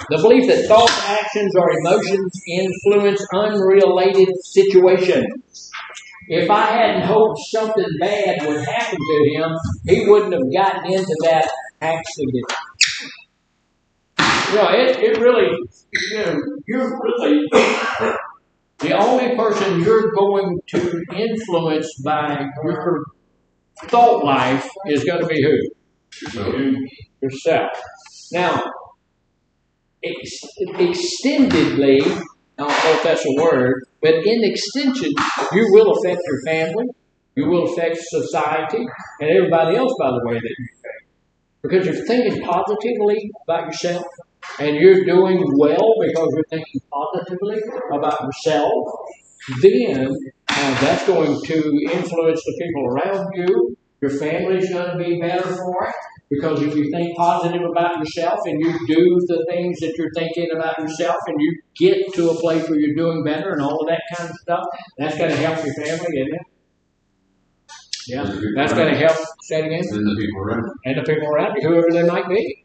The belief that thoughts, actions, or emotions influence unrelated situations. If I hadn't hoped something bad would happen to him, he wouldn't have gotten into that accident. It really, you're really the only person you're going to influence by your thought life is going to be who? Yourself. Now, extendedly, I don't know if that's a word, but in extension, you will affect your family, you will affect society, and everybody else, by the way, that you affect. Because you're thinking positively about yourself, and you're doing well because you're thinking positively about yourself, then that's going to influence the people around you. Your family's going to be better for it. Because if you think positive about yourself and you do the things that you're thinking about yourself and you get to a place where you're doing better and all of that kind of stuff, that's going to help your family, isn't it? Yeah, that's going to help, say it again. And the people around you. And the people around you, whoever they might be.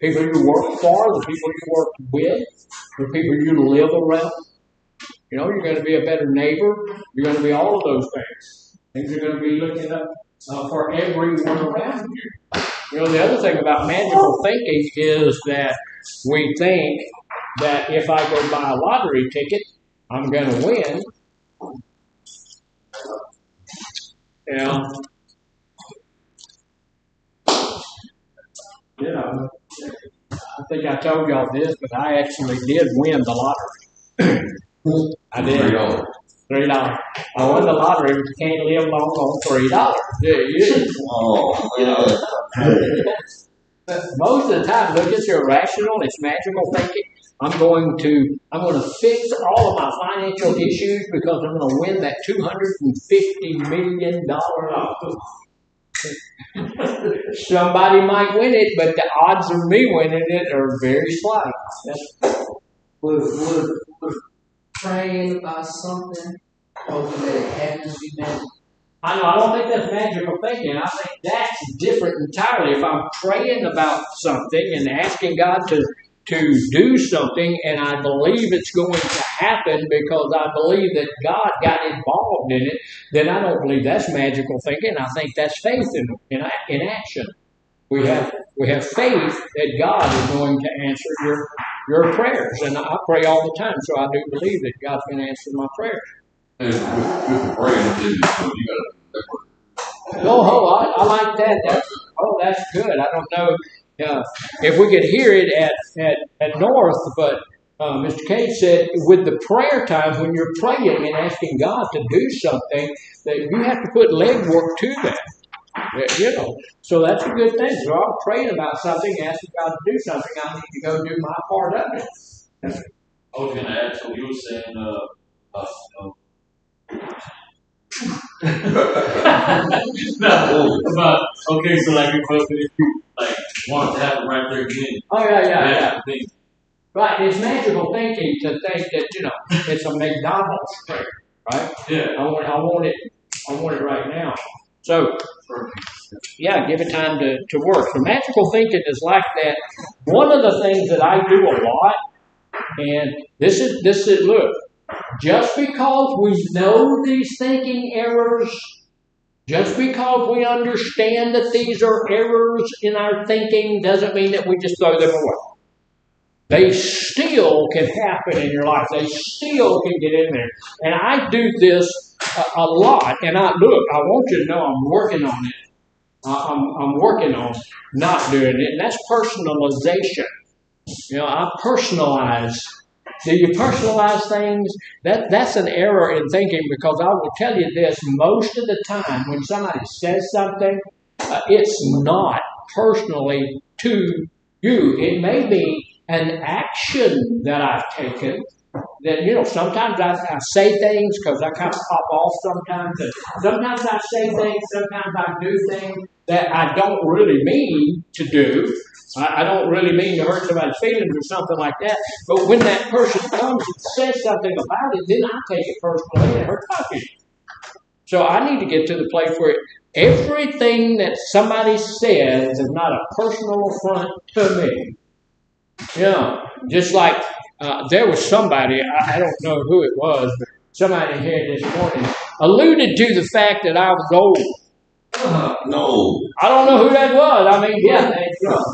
People you work for, the people you work with, the people you live around. You're going to be a better neighbor. You're going to be all of those things. Things are going to be looking up for everyone around you. The other thing about magical thinking is that we think that if I go buy a lottery ticket, I'm going to win. I think I told y'all this, but I actually did win the lottery. I did. $3. I won the lottery, but you can't live long on $3. But most of the time, look, it's irrational, it's magical thinking. I'm going to fix all of my financial issues because I'm going to win that $250 million lottery. Somebody might win it, but the odds of me winning it are very slight. Would praying about something, hoping that it happens to be magical? I know, I don't think that's magical thinking. I think that's different entirely. If I'm praying about something and asking God to do something and I believe it's going to happen because I believe that God got involved in it, then I don't believe that's magical thinking. I think that's faith in action. We have faith that God is going to answer your prayers. And I pray all the time, so I do believe that God's going to answer my prayers. And with the praying, you got to I like that. That's good. I don't know if we could hear it at North, but Mr. Cage said with the prayer time, when you're praying and asking God to do something, that you have to put legwork to that. So that's a good thing. So I'm praying about something, asking God to do something. I need to go do my part of it. I was going to ask what you were saying. No, but okay, so like if you like want to have it right there again. Oh yeah. Right, it's magical thinking to think that it's a McDonald's prayer, right? Yeah, I want it right now. So yeah, give it time to work. So magical thinking is like that. One of the things that I do a lot, and this is look. Just because we know these thinking errors, just because we understand that these are errors in our thinking, doesn't mean that we just throw them away. They still can happen in your life. They still can get in there. And I do this a lot. And I want you to know I'm working on it. I'm working on not doing it. And that's personalization. I personalize. Do you personalize things? That's an error in thinking, because I will tell you this, most of the time when somebody says something, it's not personally to you. It may be an action that I've taken that, sometimes I say things because I kind of pop off sometimes. And sometimes I say things, sometimes I do things that I don't really mean to do. I don't really mean to hurt somebody's feelings or something like that. But when that person comes and says something about it, then I take it personally and it hurts my feelings. So I need to get to the place where everything that somebody says is not a personal affront to me. Just like there was somebody, I don't know who it was, but somebody here this morning alluded to the fact that I was old. No. I don't know who that was. I mean,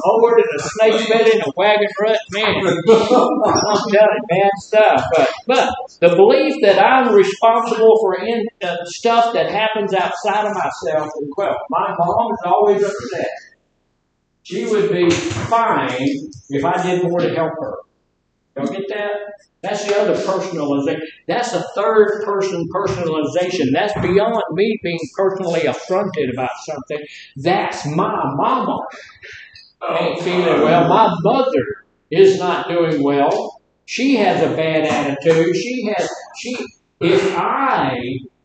older than a snake's bed in a wagon rut, man. I'm telling you, bad stuff. But the belief that I'm responsible for stuff that happens outside of myself is, well, my mom is always upset. She would be fine if I did more to help her. Y'all get that? That's the other personalization. That's a third person personalization. That's beyond me being personally affronted about something. That's my mama ain't feeling well. My mother is not doing well. She has a bad attitude. If I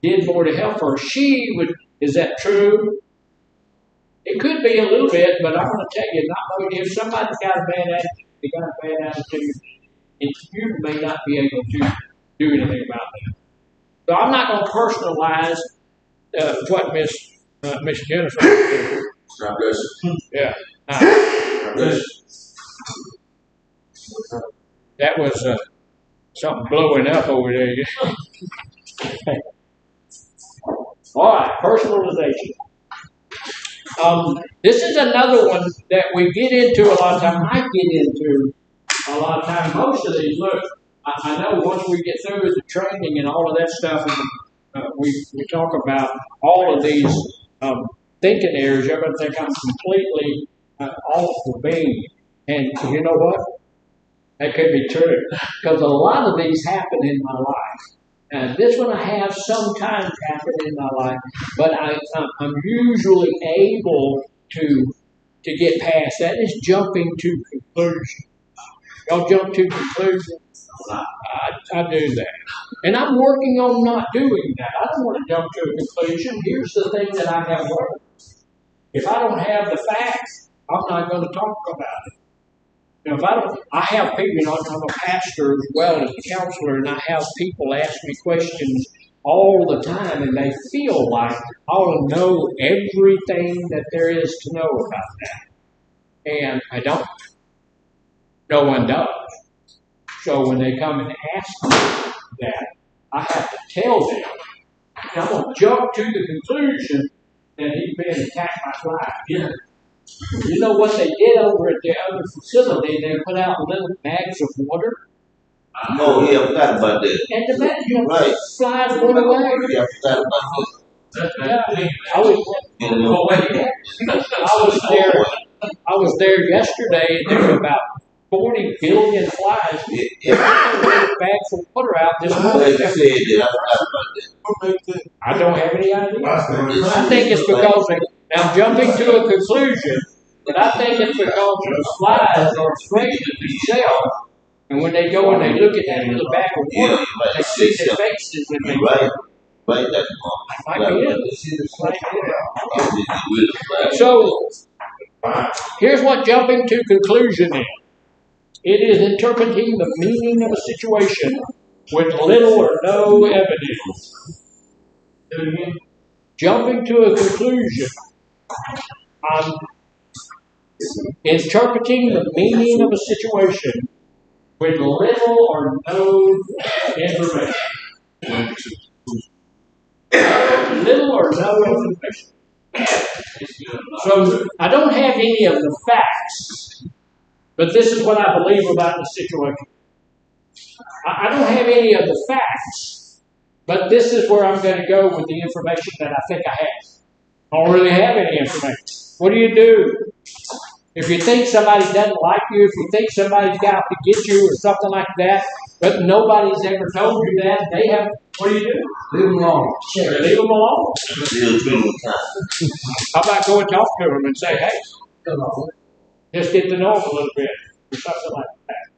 did more to help her, she would. Is that true? It could be a little bit, but I'm going to tell you, if somebody's got a bad attitude, they got a bad attitude, and you may not be able to do anything about that. So I'm not going to personalize what Miss Jennifer did. God bless you. Yeah. God bless you. That was something blowing up over there. All right, personalization. This is another one that we get into a lot of time. I get into a lot of time. Most of these, look, I know once we get through with the training and all of that stuff, and we talk about all of these thinking areas, you're going to think I'm completely off the beam. And you know what? That could be true. Because a lot of these happen in my life. And this one I have sometimes happened in my life, but I'm usually able to get past that. Is jumping to conclusions. Y'all jump to conclusions? I do that. And I'm working on not doing that. I don't want to jump to a conclusion. Here's the thing that I have learned. If I don't have the facts, I'm not going to talk about it. If I have people, I'm a pastor as well as a counselor, and I have people ask me questions all the time, and they feel like I ought to know everything that there is to know about that. And I don't. No one does. So when they come and ask me that, I have to tell them, I'm going to jump to the conclusion that he's been attacked by flies. Yeah. You know what they did over at the other facility? They put out little bags of water. Oh, yeah, I forgot about that. And the bag, Right. flies went away. Yeah, I forgot about that. Yeah, I was there yesterday, and there were about 40 billion flies. Bags of water out this morning. I don't have any idea. I think it's because I'm jumping to a conclusion, but I think it's because the flies are afraid of themselves. And when they go and they look at that little bag of water, they see their faces and they right, that's might be it. So here's what jumping to conclusion is. It is interpreting the meaning of a situation with little or no evidence. Jumping to a conclusion. Interpreting the meaning of a situation with little or no information. Little or no information. So I don't have any of the facts, but this is what I believe about the situation. I don't have any of the facts, but this is where I'm going to go with the information that I think I have. I don't really have any information. What do you do? If you think somebody doesn't like you, if you think somebody's got to get you or something like that, but nobody's ever told you that, they have, what do you do? Leave them alone. Leave them alone. How about go and talk to them and say, hey, just get to know them a little bit, or something like that.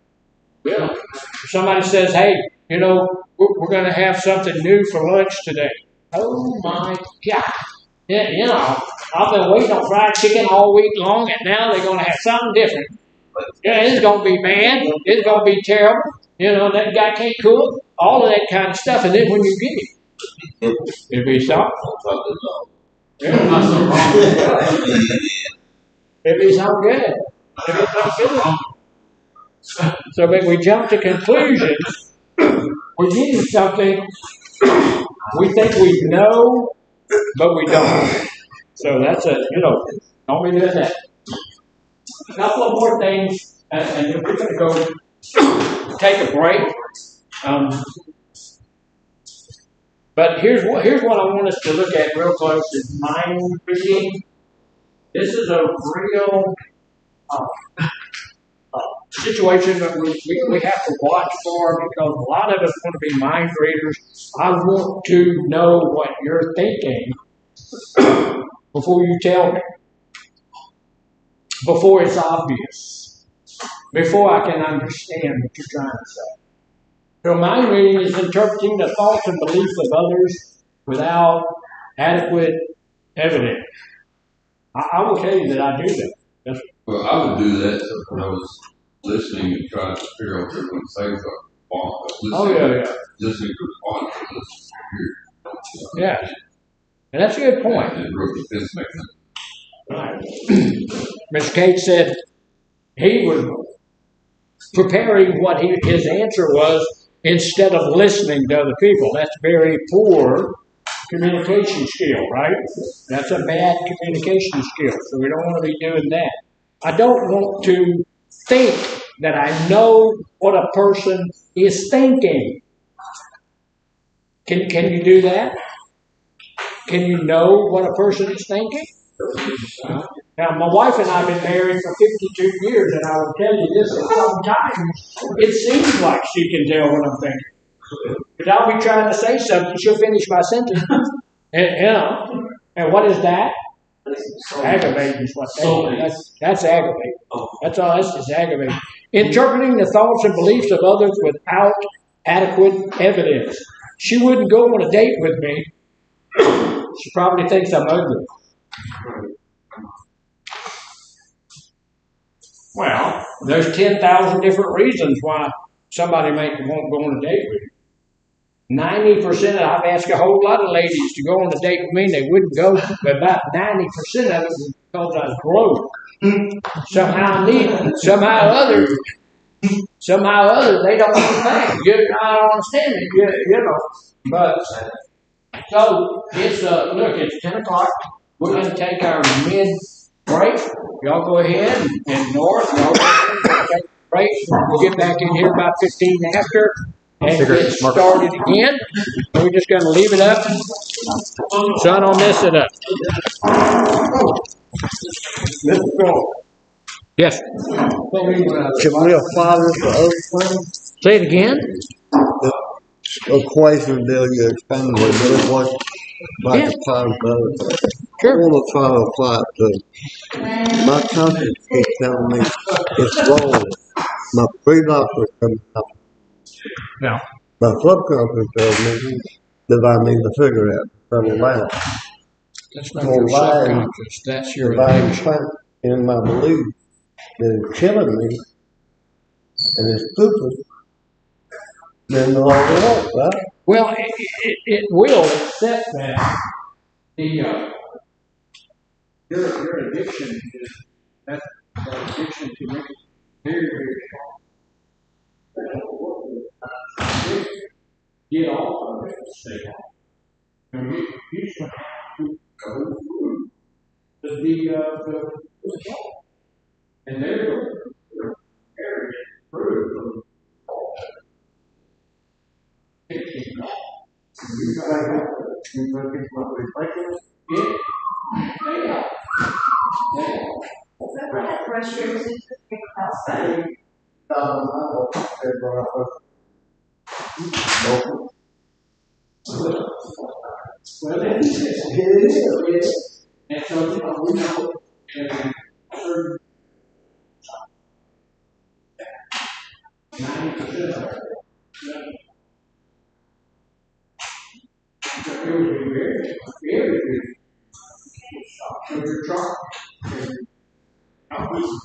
Yeah. If somebody says, hey, you know, we're going to have something new for lunch today. Oh my God. Yeah, you know, I've been waiting on fried chicken all week long, and now they're going to have something different. Yeah, it's going to be bad. It's going to be terrible. You know, that guy can't cook. All of that kind of stuff. And then when you get it, it'll be something. Yeah. It'll be something good. It'll be something good. So when we jump to conclusions, we're getting something we think we know, but we don't. So that's don't be doing that. A couple of more things, and then we're going to go take a break. But here's what I want us to look at real close is mind reading. This is a real situation that we have to watch for because a lot of us want to be mind readers. I want to know what you're thinking before you tell me, before it's obvious, before I can understand what you're trying to say. So mind reading is interpreting the thoughts and beliefs of others without adequate evidence. I will tell you that I do that. Well, I would do that when I was listening and trying to figure out what they're going to say. Listening to response. Yeah. And that's a good point. Right. Mr. Cage said he was preparing what his answer was instead of listening to other people. That's very poor communication skill, right? That's a bad communication skill, so we don't want to be doing that. I don't want to think that I know what a person is thinking. Can you do that? Can you know what a person is thinking? Now, my wife and I have been married for 52 years, and I will tell you this, that sometimes it seems like she can tell what I'm thinking. But I'll be trying to say something, she'll finish my sentence. And what is that? Aggravating is what that is. That's aggravating. That's all, that's just aggravating. Interpreting the thoughts and beliefs of others without adequate evidence. She wouldn't go on a date with me. She probably thinks I'm ugly. Well, there's 10,000 different reasons why somebody won't go on a date with you. 90% I've asked a whole lot of ladies to go on a date with me, and they wouldn't go, but about 90% of it was because I was broke. Somehow or other, they don't understand. I don't understand it, you know. But, so, it's, look, it's 10 o'clock. We're going to take our mid-break. Y'all go ahead and north. Y'all go ahead and take a break. We'll get back in here about 15 after and get started again. We're just going to leave it up Son, don't mess it up. Mr. Carter, Yes. Can we apply this to other things? Say it again. Equation deal you explained what it really was about Yeah. the time better. I Sure. want to try to apply it to my conscience keeps telling me it's wrong. My pre-doctor comes up. Yeah. My subconscious tells me that I need to figure out something out. That's not your subconscious. That's your divine addiction. plant in my belief that it's killing me and it's stupid, then the law will work, right? Well, it will accept that. The your addiction is that addiction to make it very, very strong. Get off of it, stay off. And you should have to go through the help. And they're very through fixing that. You think it's what we think it is? Yeah. Remember that brush your teeth with your outside? I don't know. Well, it is. And so, we know, and certain 90% of it. So it would be very good. So you're trying. I was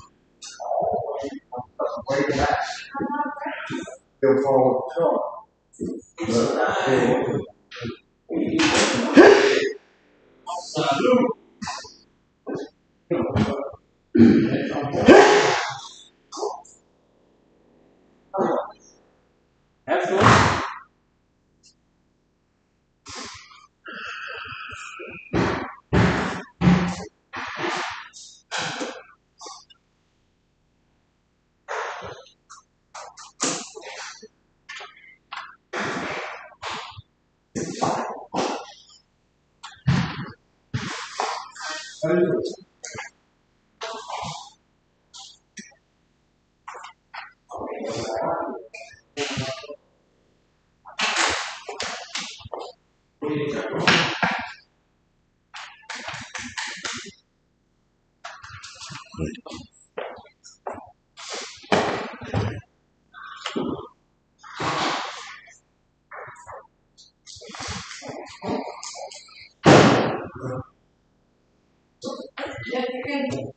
way back. They'll fall apart. Absolutely. Yeah, you're good.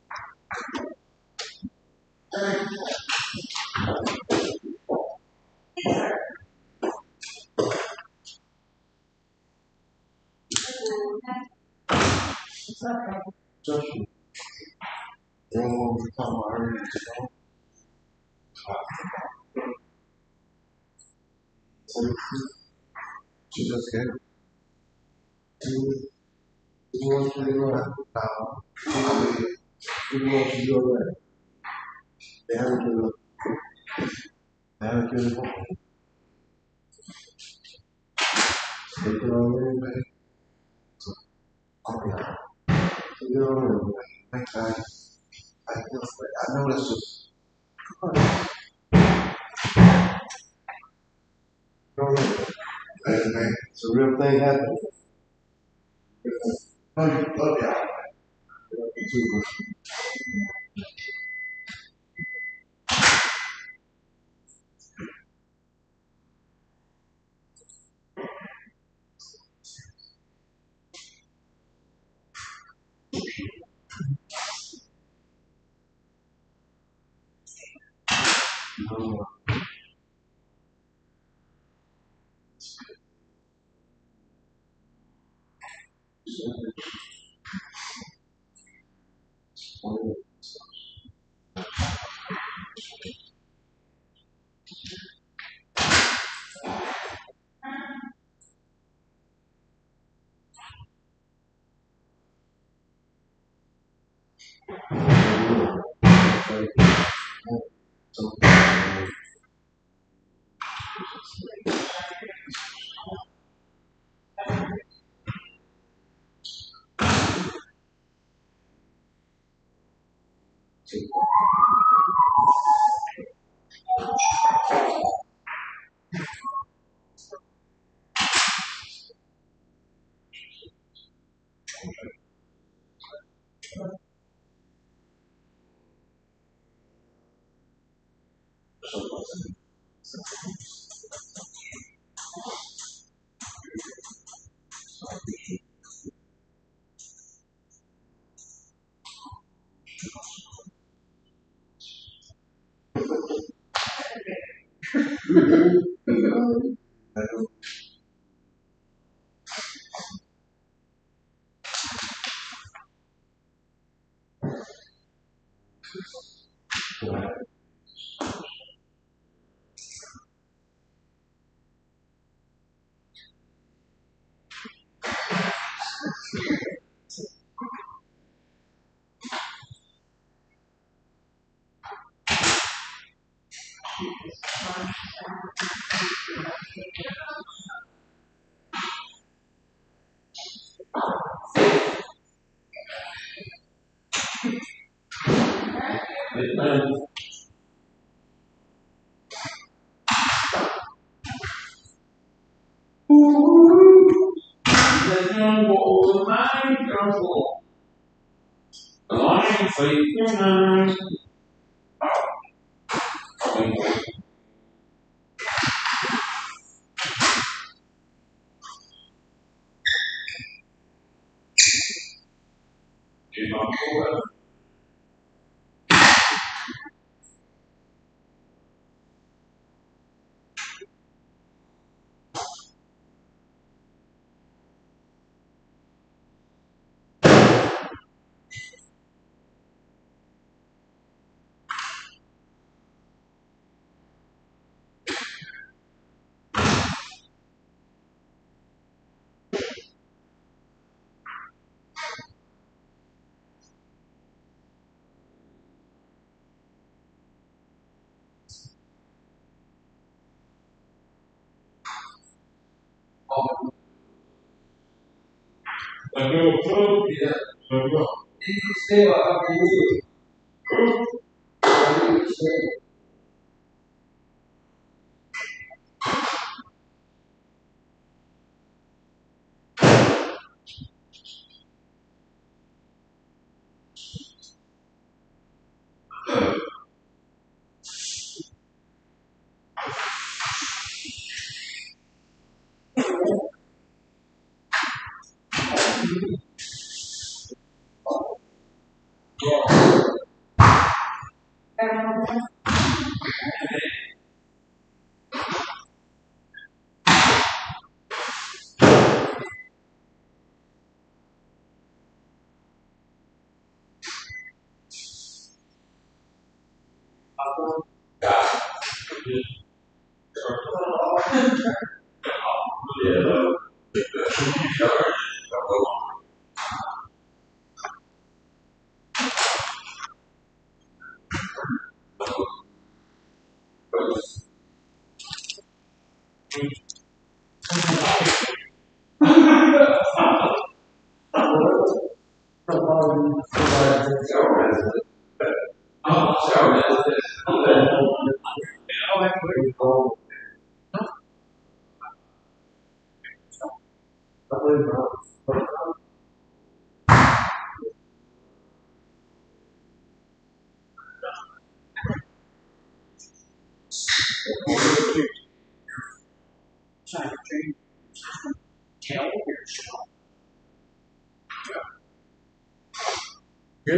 She just gave it. You want to do that? You want to do that? Down to the ball. Take it on anyway. Okay. Take it on anyway. I know that's just. It's a real thing happening. Love y'all. You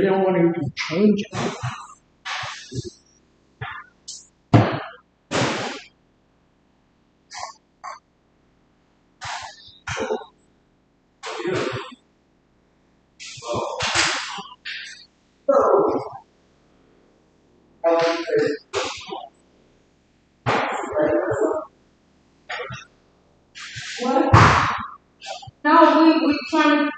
don't want to even change it. What? No, we trying to.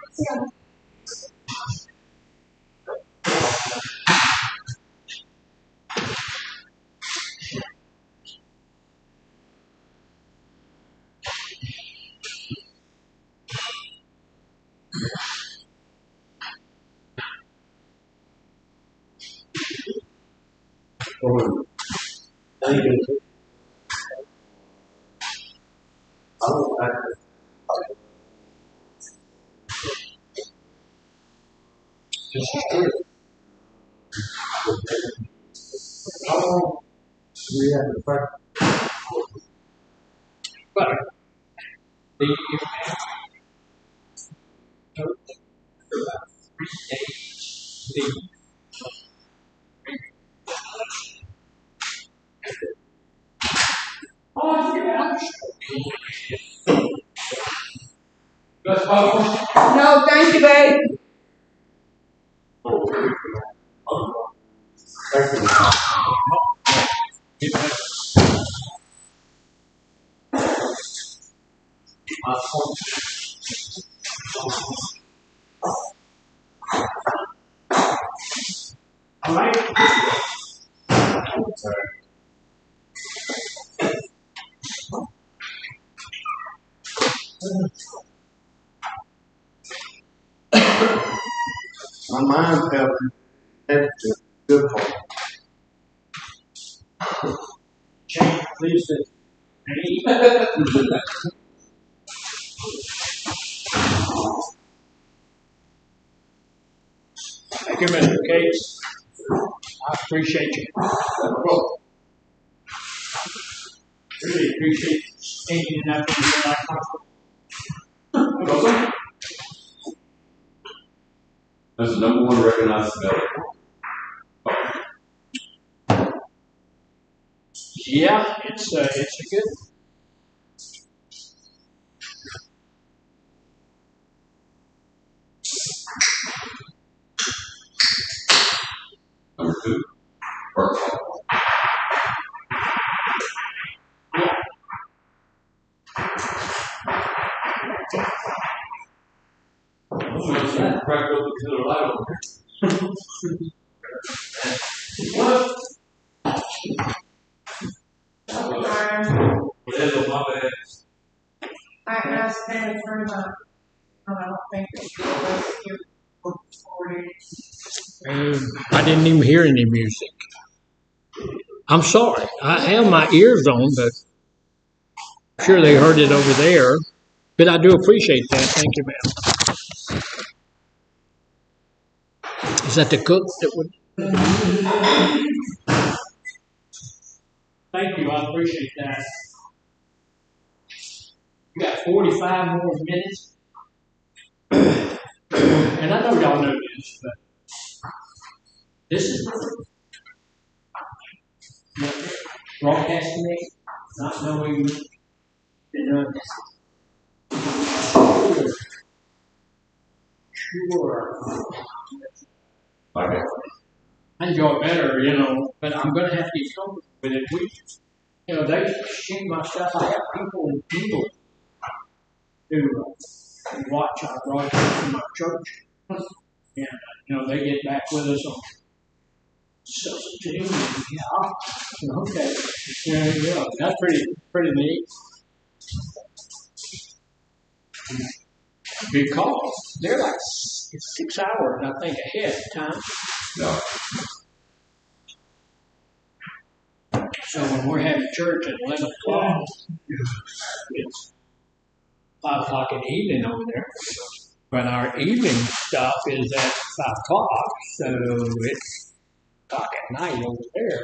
Thank you. Oh, This is true. how long do we have to practice? But the oh, yeah. That's how No, thank you, babe. all right. My mind felt that's good for me. Change, please. Thank you, Mr. Cates. I appreciate you. Really appreciate you taking enough to do that. That's the number one recognized spelling. Yeah, it's a good. Number two, work. I'm gonna try to crack open to the light over here. What? Whatever, my bad. I asked them for the, I don't think it's I didn't even hear any music. I'm sorry. I have my ears on, but I'm sure they heard it over there. But I do appreciate that. Thank you, ma'am. Is that the cook that would? Thank you. I appreciate that. You got 45 more minutes. And I know y'all know this, but this is broadcasting it, not knowing, sure. Okay. I enjoy it better, but I'm going to have to get comfortable with it. They shoot my stuff. I have people in England who watch our broadcast from our church. And, they get back with us on substitute. Yeah, okay. Yeah, that's pretty neat. Because they're like 6 hours, I think, ahead of time. No. So when we're having church at 11 o'clock, it's 5 o'clock in the evening over there. But our evening stuff is at 5 o'clock, so it's o'clock at night over there.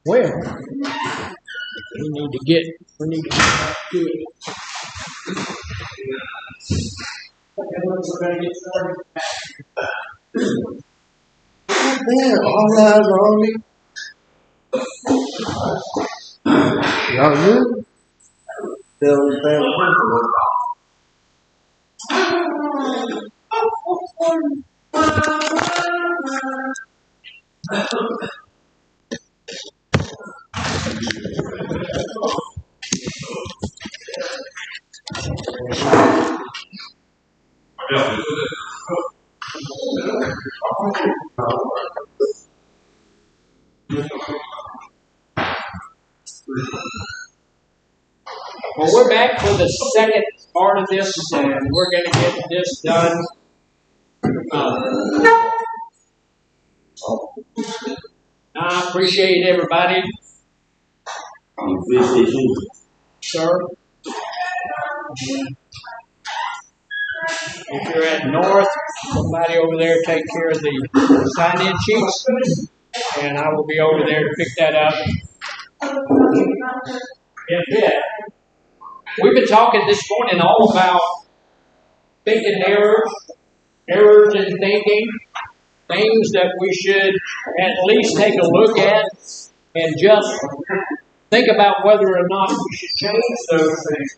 Well, we need to get back to it. Okay, we're going to get started. Man, all eyes are on me. Y'all good? Tell them family. Yeah. Well, we're back for the second part of this, and we're going to get this done. I appreciate everybody, Appreciate you. sir. If you're at North, somebody over there take care of the sign-in sheets, and I will be over there to pick that up in a bit. We've been talking this morning all about thinking errors in thinking, things that we should at least take a look at and just think about whether or not we should change those things.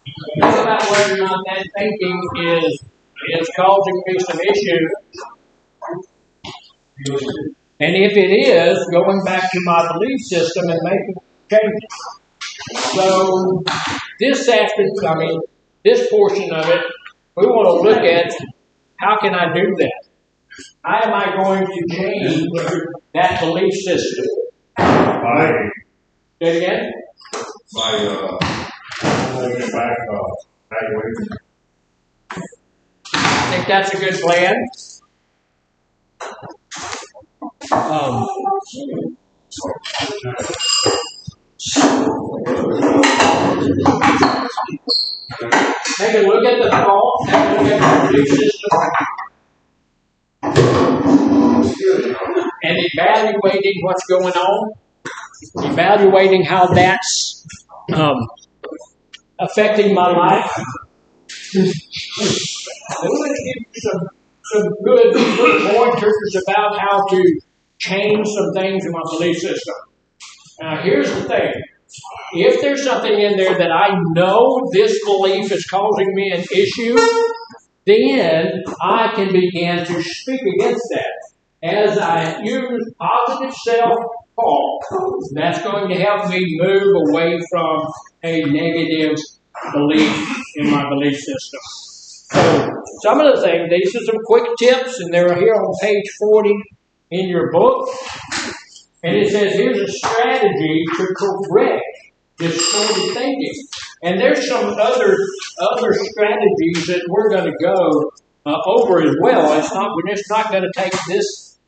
Think about whether or not that thinking is causing me some issues. And if it is, going back to my belief system and making changes. So this portion of it, we want to look at how can I do that? How am I going to change that belief system? By, Say it again? Evaluating. I think that's a good plan. Take a look at the thought, take a look at the belief system, and evaluating what's going on, evaluating how that's affecting my life. I'm going to give you some good pointers about how to change some things in my belief system. Now, here's the thing. If there's something in there that I know this belief is causing me an issue, then I can begin to speak against that. As I use positive self-talk, that's going to help me move away from a negative belief in my belief system. So, some of the things, these are some quick tips, and they're here on page 40 in your book. And it says, here's a strategy to correct distorted thinking. And there's some other strategies that we're going to go over as well. We're just not going to take this,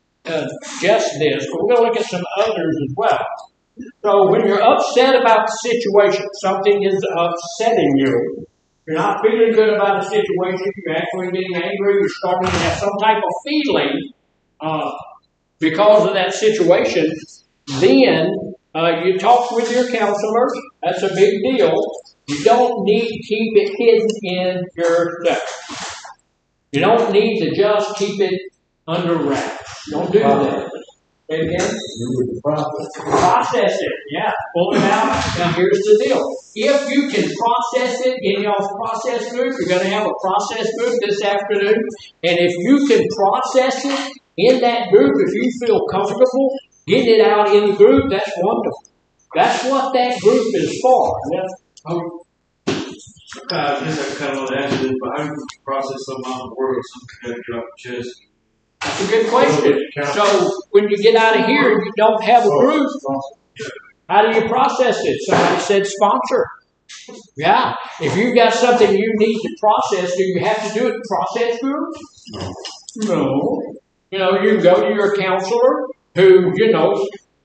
just this, but we're going to look at some others as well. So when you're upset about the situation, something is upsetting you. You're not feeling good about a situation. You're actually getting angry. You're starting to have some type of feeling because of that situation. Then you talk with your counselor. That's a big deal. You don't need to keep it hidden in yourself. You don't need to just keep it under wraps. Don't do that. Say it again? Process it. Yeah. Pull it out. Now here's the deal. If you can process it in y'all's process group, you're going to have a process group this afternoon. And if you can process it in that group, if you feel comfortable getting it out in the group, that's wonderful. That's what that group is for. Just kind of ask you, but how do you process something out of the world, something that you drop your chest? That's a good question. So when you get out of here and you don't have a group, how do you process it? Somebody said sponsor. Yeah. If you've got something you need to process, do you have to do it in process group? No. You can go to your counselor who,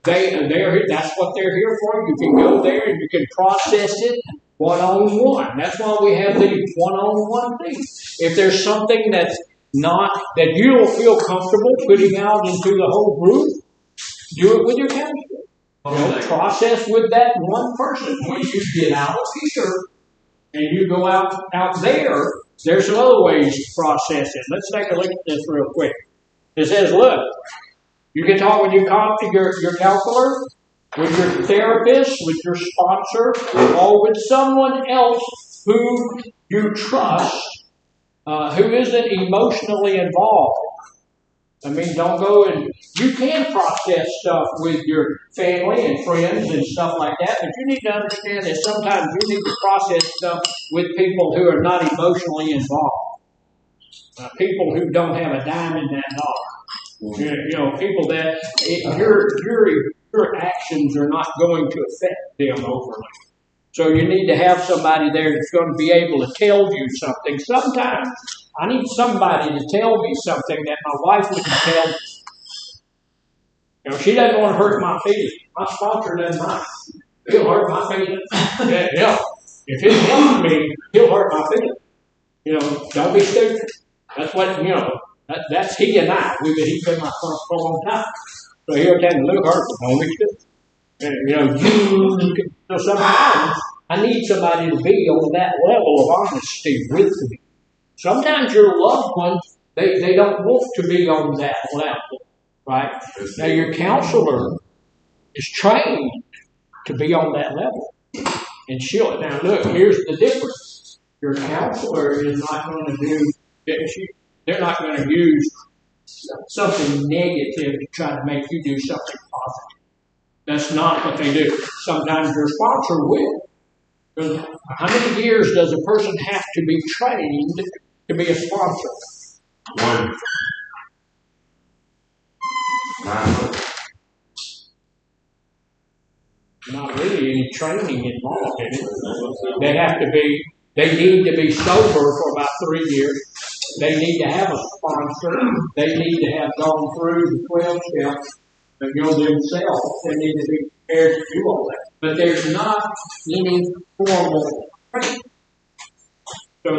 that's what they're here for. You can go there and you can process it one-on-one. That's why we have these one-on-one things. If there's something that's not, that you don't feel comfortable putting out into the whole group, do it with your counselor. Process with that one person. When you get out of here and you go out there, there's some other ways to process it. Let's take a look at this real quick. It says, look, you can talk with your counselor, with your therapist, with your sponsor, or with someone else who you trust, who isn't emotionally involved. I mean, don't go and, you can process stuff with your family and friends and stuff like that, but you need to understand that sometimes you need to process stuff with people who are not emotionally involved. People who don't have a dime in that dollar. People that your actions are not going to affect them overly. So you need to have somebody there that's going to be able to tell you something. Sometimes I need somebody to tell me something that my wife wouldn't tell me. You know, she doesn't want to hurt my feelings. My sponsor doesn't mind. He'll hurt my feelings. Yeah. If it helps me, he'll hurt my feelings. You know, don't be stupid. That's what, you know, that's he and I. He's been my sponsor for a long time. So he'll tell me, look, hurt, don't be stupid. And, you know, so sometimes I need somebody to be on that level of honesty with me. Sometimes your loved ones, they don't want to be on that level, right? Now your counselor is trained to be on that level. And now look, here's the difference. Your counselor is not going to they're not going to use something negative to try to make you do something positive. That's not what they do. Sometimes your sponsor will. How many years does a person have to be trained to be a sponsor? 1. Not really any training involved in it. They need to be sober for about 3 years. They need to have a sponsor. They need to have gone through the 12 steps and go themselves. They need to be prepared to do all that. But there's not any formal training. So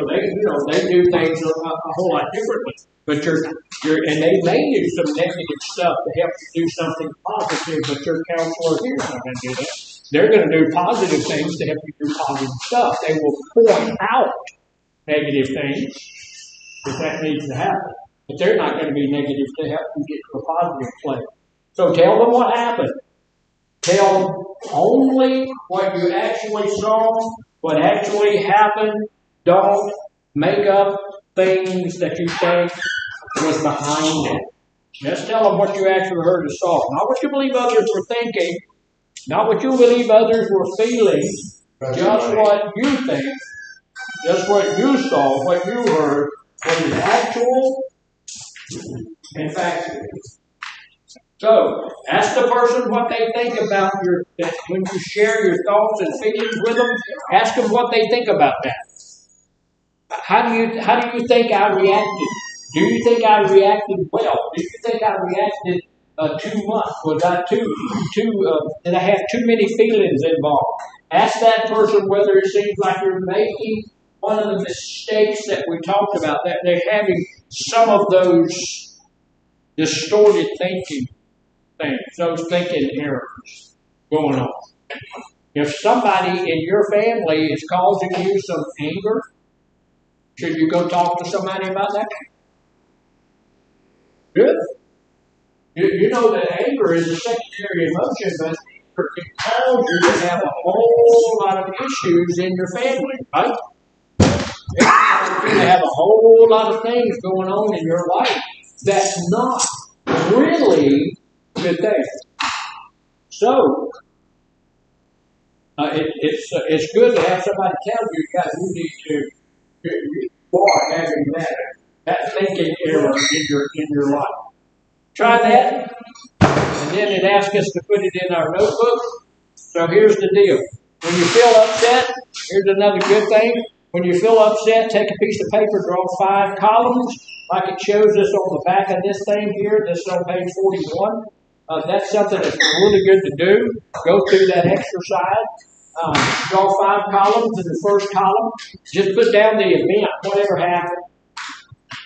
they do things a whole lot differently. But and they may do some negative stuff to help you do something positive, but your counselor here is not going to do that. They're going to do positive things to help you do positive stuff. They will point out negative things if that needs to happen. But they're not going to be negative to help you get to a positive place. So tell them what happened. Tell them only what you actually saw, what actually happened. Don't make up things that you think was behind it. Just tell them what you actually heard and saw. Not what you believe others were thinking. Not what you believe others were feeling. Just what you think. Just what you saw, what you heard. What is actual and factual. So, ask the person what they think about when you share your thoughts and feelings with them, ask them what they think about that. How do you think I reacted? Do you think I reacted well? Do you think I reacted too much? Was I did I have too many feelings involved? Ask that person whether it seems like you're making one of the mistakes that we talked about, that they're having some of those distorted thinking things, those thinking errors going on. If somebody in your family is causing you some anger, should you go talk to somebody about that? Good. You know that anger is a secondary emotion, but it causes you to have a whole lot of issues in your family, right? It causes you to have a whole lot of things going on in your life that's not really good things. So, it's good to have somebody tell you, guys, you are having that thinking error in your life. Try that, and then it asks us to put it in our notebook. So here's the deal. When you feel upset, here's another good thing. When you feel upset, take a piece of paper, draw 5 columns, like it shows us on the back of this thing here. This is on page 41. That's something that's really good to do. Go through that exercise. Draw 5 columns in the first column. Just put down the event, whatever happened.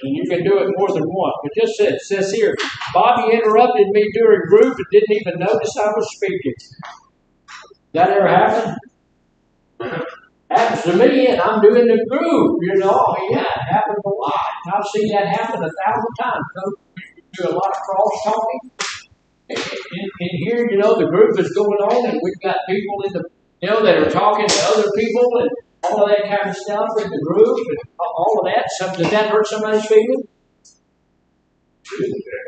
And you can do it more than once. But just says here, Bobby interrupted me during group and didn't even notice I was speaking. That ever happen? Happens to me, and I'm doing the group. You know, yeah, it happens a lot. I've seen that happen 1,000 times. We do a lot of cross talking. And here, you know, the group is going on, and we've got people that are talking to other people, and all of that kind of stuff in the group, and all of that. Does that hurt somebody's feelings?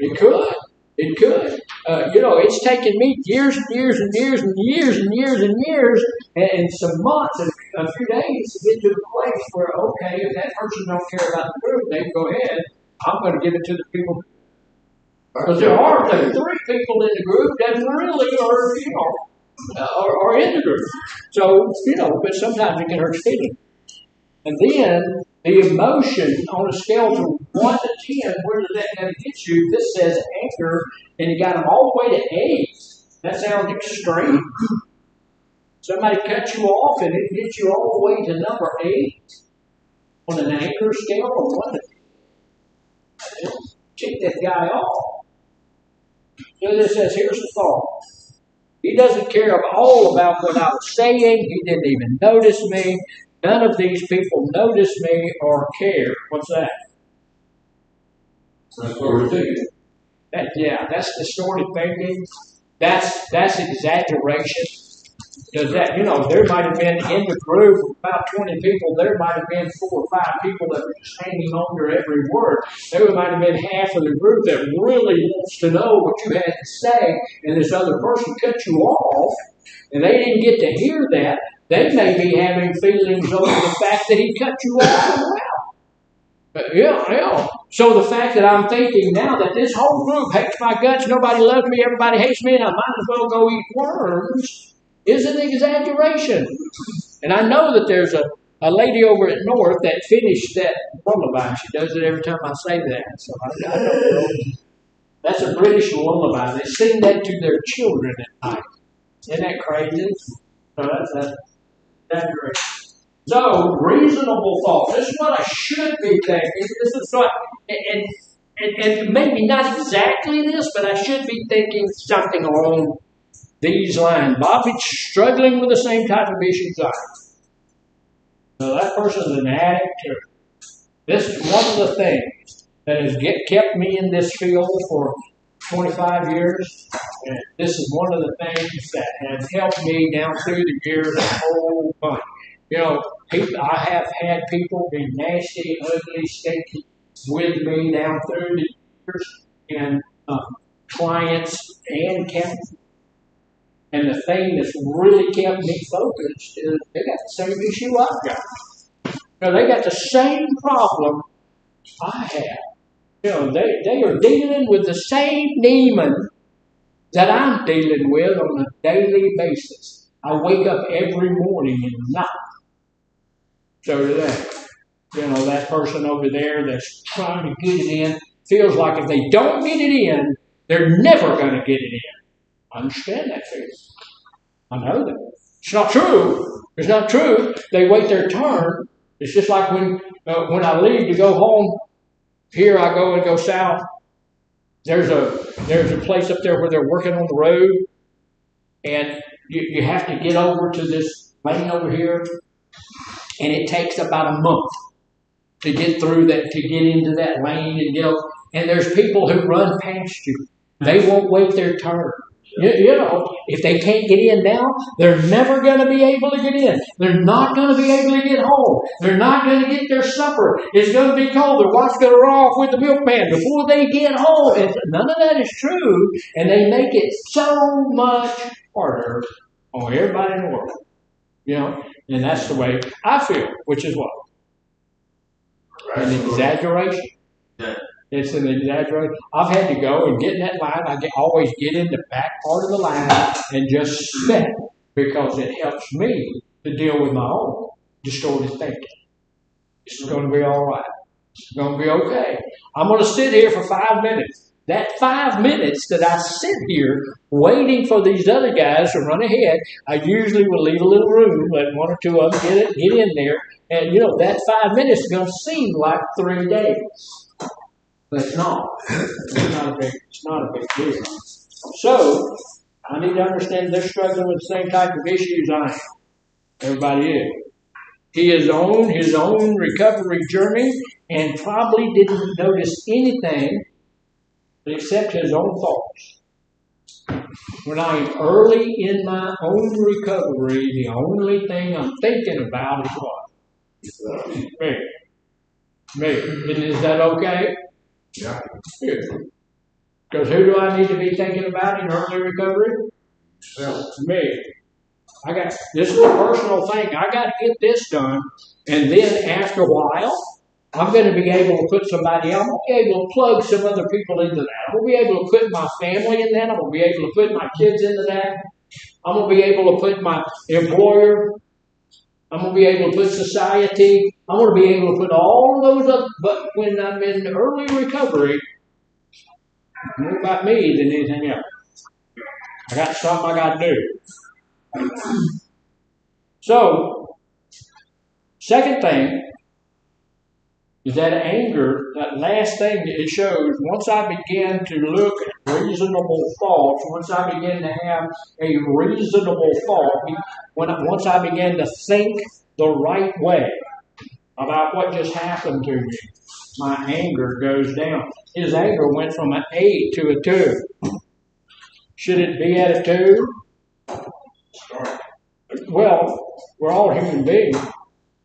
It could. It could. It's taken me years and years and years and years and years and years and some months and a few days to get to the place where, okay, if that person don't care about the group, they can go ahead. I'm going to give it to the people. Because there are 3 people in the group that really are in the group. So, but sometimes it can hurt feelings. And the emotion on a scale from 1 to 10, where does that going to get you? This says anger, and you got them all the way to 8. That sounds extreme. Somebody cuts you off, and it gets you all the way to number 8 on an anger scale of 1 to 10. Check that guy off. So this says, here's the thought. He doesn't care at all about what I was saying. He didn't even notice me. None of these people notice me or care. What's that? That's what we're thinking. That's distorted thinking. That's exaggeration. Because there might have been in the group of about 20 people, there might have been 4 or 5 people that were just hanging on to every word. There might have been half of the group that really wants to know what you had to say, and this other person cut you off, and they didn't get to hear that. They may be having feelings over the fact that he cut you off as well. But so the fact that I'm thinking now that this whole group hates my guts, nobody loves me, everybody hates me, and I might as well go eat worms, is an exaggeration. And I know that there's a lady over at North that finished that lullaby. She does it every time I say that. So I don't know. That's a British lullaby. They sing that to their children at night. Isn't that crazy? So that's exaggeration. So, reasonable thought. This is what I should be thinking. This is what, and maybe not exactly this, but I should be thinking something along these lines. Bobby's struggling with the same type of issues I am. So that person's an addict. This is one of the things that has kept me in this field for 25 years. And this is one of the things that has helped me down through the years a whole bunch. I have had people be nasty, ugly, stinky with me down through the years, and clients and counselors. And the thing that's really kept me focused is they got the same issue I've got. They got the same problem I have. They are dealing with the same demon that I'm dealing with on a daily basis. I wake up every morning and not. So do they. That person over there that's trying to get it in feels like if they don't get it in, they're never going to get it in. I understand that feeling. I know that. It's not true. It's not true. They wait their turn. It's just like when I leave to go home. Here I go and go south. There's a place up there where they're working on the road, and you have to get over to this lane over here, and it takes about a month to get through that, to get into that lane and get over. And there's people who run past you. They won't wait their turn. If they can't get in now, they're never going to be able to get in. They're not going to be able to get home. They're not going to get their supper. It's going to be cold. Their wife's going to run off with the milkman before they get home. And none of that is true. And they make it so much harder on everybody in the world. And that's the way I feel, which is what? An exaggeration. Yeah. It's an exaggeration. I've had to go and get in that line. I always get in the back part of the line and just sit because it helps me to deal with my own distorted thinking. It's going to be all right. It's going to be okay. I'm going to sit here for 5 minutes. That 5 minutes that I sit here waiting for these other guys to run ahead, I usually will leave a little room, let 1 or 2 of them get in there. And, that 5 minutes is going to seem like 3 days. But it's not. It's not a big deal. So, I need to understand they're struggling with the same type of issues I am. Everybody is. He is on his own recovery journey and probably didn't notice anything except his own thoughts. When I am early in my own recovery, the only thing I'm thinking about is what? Me. Is that okay? Yeah. Because who do I need to be thinking about in early recovery? Me. This is a personal thing. I got to get this done, and then after a while, I'm going to be able to put somebody else. I'm going to be able to plug some other people into that. I'm going to be able to put my family in that. I'm going to be able to put my kids into that. I'm going to be able to put my employer I'm going to be able to put society, I'm going to be able to put all of those up, but when I'm in early recovery, more about me than anything else. I got something I got to do. So, second thing is that anger, that last thing that it shows, once I begin to look at reasonable thoughts, once I begin to have a reasonable thought, once I begin to think the right way about what just happened to me, my anger goes down. His anger went from an 8 to a 2. Should it be at a 2? Well, we're all human beings.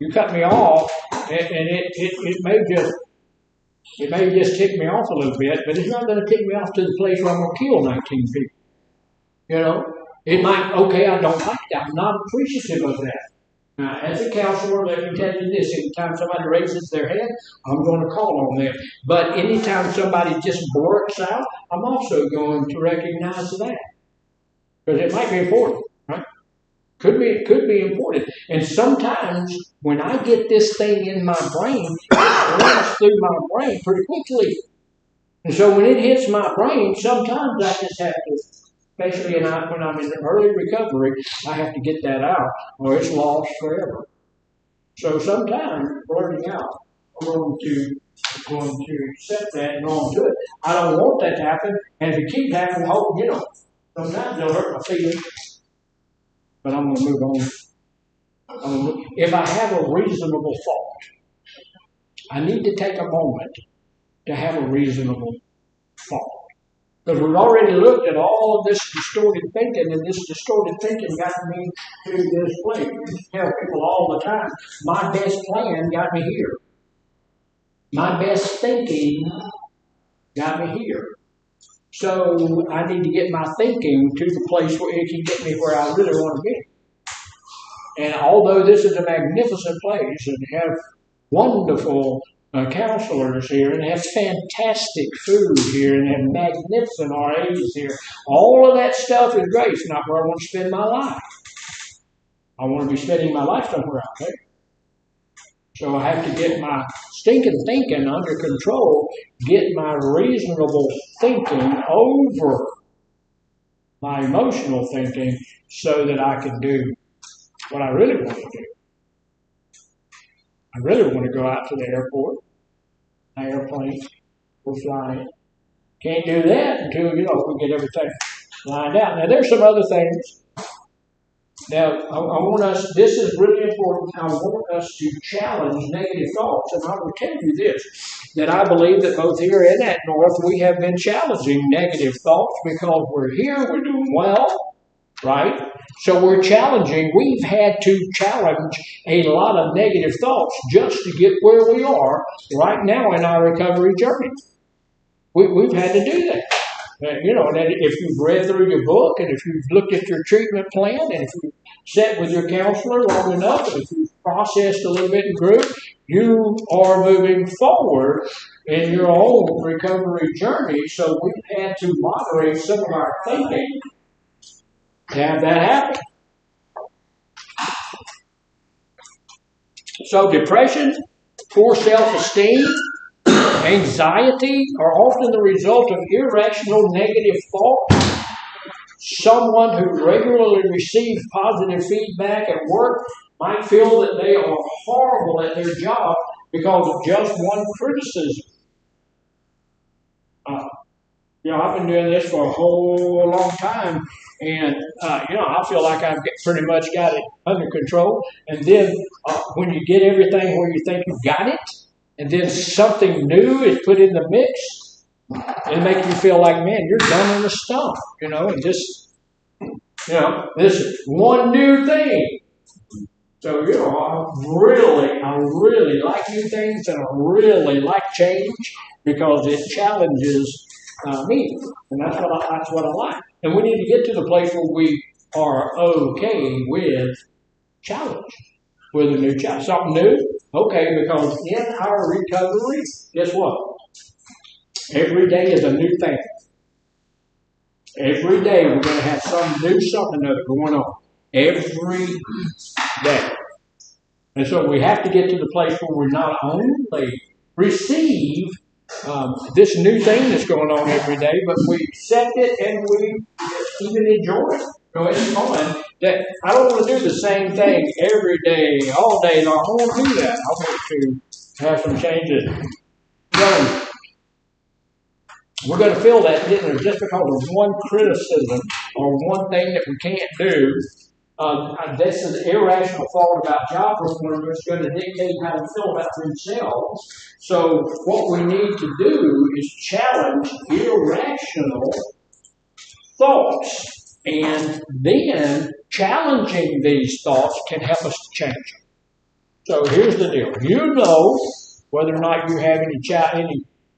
You cut me off, and it may just tick me off a little bit, but it's not going to tick me off to the place where I'm going to kill 19 people. You know, it might. Okay, I don't like that. I'm not appreciative of that. Now, as a counselor, let me tell you this: anytime somebody raises their hand, I'm going to call on them. But anytime somebody just blurts out, I'm also going to recognize that because it might be important, right? Could be important. And sometimes when I get this thing in my brain, it runs through my brain pretty quickly. And so when it hits my brain, sometimes I just have to, especially when I'm in early recovery, I have to get that out or it's lost forever. So sometimes blurting out, I'm going to accept that and go on to it. I don't want that to happen. And if it keeps happening, sometimes it'll hurt my feelings. But I'm going to move on. If I have a reasonable thought, I need to take a moment to have a reasonable thought. Because we've already looked at all of this distorted thinking, and this distorted thinking got me to this place. I tell people all the time, my best plan got me here. My best thinking got me here. So I need to get my thinking to the place where it can get me where I really want to be. And although this is a magnificent place, and they have wonderful counselors here, and they have fantastic food here, and they have magnificent RAs here, all of that stuff is great. It's not where I want to spend my life. I want to be spending my life somewhere out there. So I have to get my stinking thinking under control, get my reasonable thinking over my emotional thinking so that I can do what I really want to do. I really want to go out to the airport, an airplane, go flying. Can't do that until, we get everything lined out. Now, there's some other things. Now, I want us, this is really important, I want us to challenge negative thoughts. And I will tell you this, that I believe that both here and at North, we have been challenging negative thoughts because we're here, we're doing well, right? So we're challenging, we've had to challenge a lot of negative thoughts just to get where we are right now in our recovery journey. We've had to do that. That if you've read through your book, and if you've looked at your treatment plan, and if you've sat with your counselor long enough, and if you've processed a little bit in group, you are moving forward in your own recovery journey. So we've had to moderate some of our thinking to have that happen. So depression, poor self-esteem, anxiety are often the result of irrational negative thought. Someone who regularly receives positive feedback at work might feel that they are horrible at their job because of just one criticism. I've been doing this for a whole long time, and I feel like I've pretty much got it under control. And then when you get everything where you think you've got it, and then something new is put in the mix, it makes you feel like, man, you're done in the stump, and this is one new thing. So, I really like new things, and I really like change because it challenges me, and that's what I like. And we need to get to the place where we are okay with challenge, with a new challenge, something new. Okay, because in our recovery, guess what? Every day is a new thing. Every day we're going to have something new, something going on. Every day. And so we have to get to the place where we not only receive this new thing that's going on every day, but we accept it and we even enjoy it. So it's fun. That I don't want to do the same thing every day, all day long. I don't want to do that. I want to have some changes. So we're going to feel that, just because of one criticism or one thing that we can't do. This is irrational thought about job performance going to dictate how we feel about themselves. So what we need to do is challenge irrational thoughts. And then challenging these thoughts can help us to change them. So here's the deal. You know whether or not you have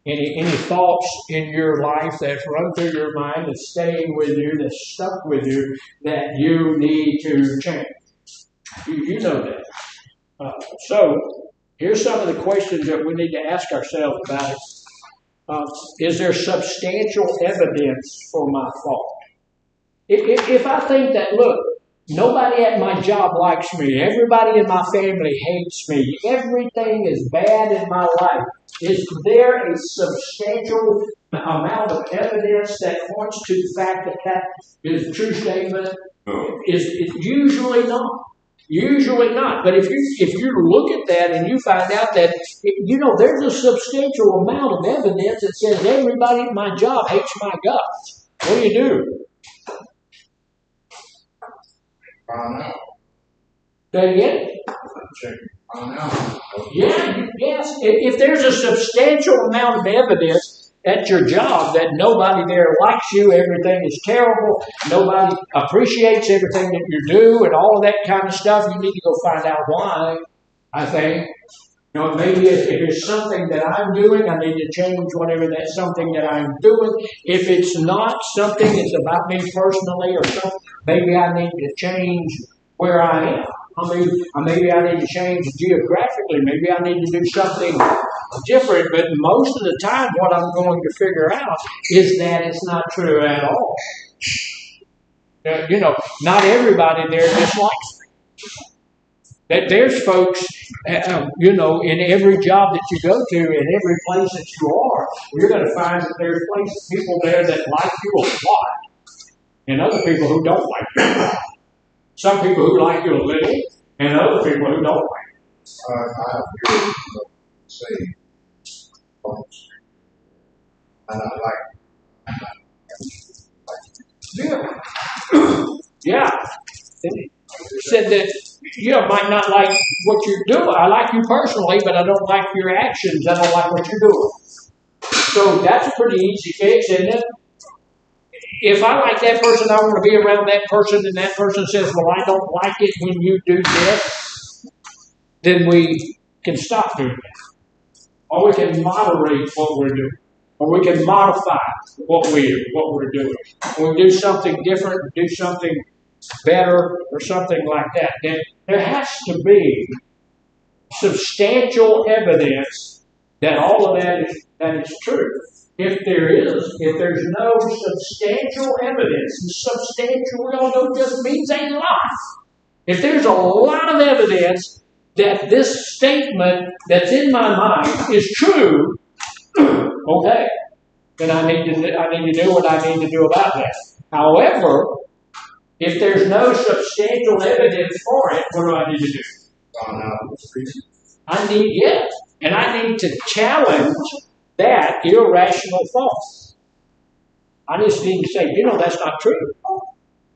any thoughts in your life that's run through your mind, that's staying with you, that's stuck with you, that you need to change. You know that. So here's some of the questions that we need to ask ourselves about it. Is there substantial evidence for my thought? If I think that, look, nobody at my job likes me, everybody in my family hates me, everything is bad in my life, is there a substantial amount of evidence that points to the fact that that is a true statement? No. It's usually not. Usually not. But if you look at that and you find out that, there's a substantial amount of evidence that says everybody at my job hates my guts, what do? Find out. Say again? Check. Find out. Yeah, yes. If there's a substantial amount of evidence at your job that nobody there likes you, everything is terrible, nobody appreciates everything that you do, and all of that kind of stuff, you need to go find out why, I think. Maybe if it's something that I'm doing, I need to change whatever that's something that I'm doing. If it's not something that's about me personally or something, maybe I need to change where I am. Maybe I need to change geographically. Maybe I need to do something different. But most of the time, what I'm going to figure out is that it's not true at all. Not everybody there dislikes me. That there's folks, in every job that you go to, in every place that you are, you're going to find that there's people there that like you a lot, and other people who don't like you. Some people who like you a little, and other people who don't like you. I have heard people say, folks, and I like Yeah. Said that might not like what you're doing. I like you personally, but I don't like your actions. I don't like what you're doing. So that's a pretty easy fix, isn't it? If I like that person, I want to be around that person, and that person says, well, I don't like it when you do this, then we can stop doing that. Or we can moderate what we're doing. Or we can modify what we're doing. When we do something different, do something better, or something like that, then there has to be substantial evidence that all of that is true. If there's no substantial evidence, and substantial, we all know, just means a lot. If there's a lot of evidence that this statement that's in my mind is true, okay, then I need to do what I need to do about that. However, if there's no substantial evidence for it, what do I need to do? find out what's the reason. I need to challenge that irrational thought. I just need to say, that's not true.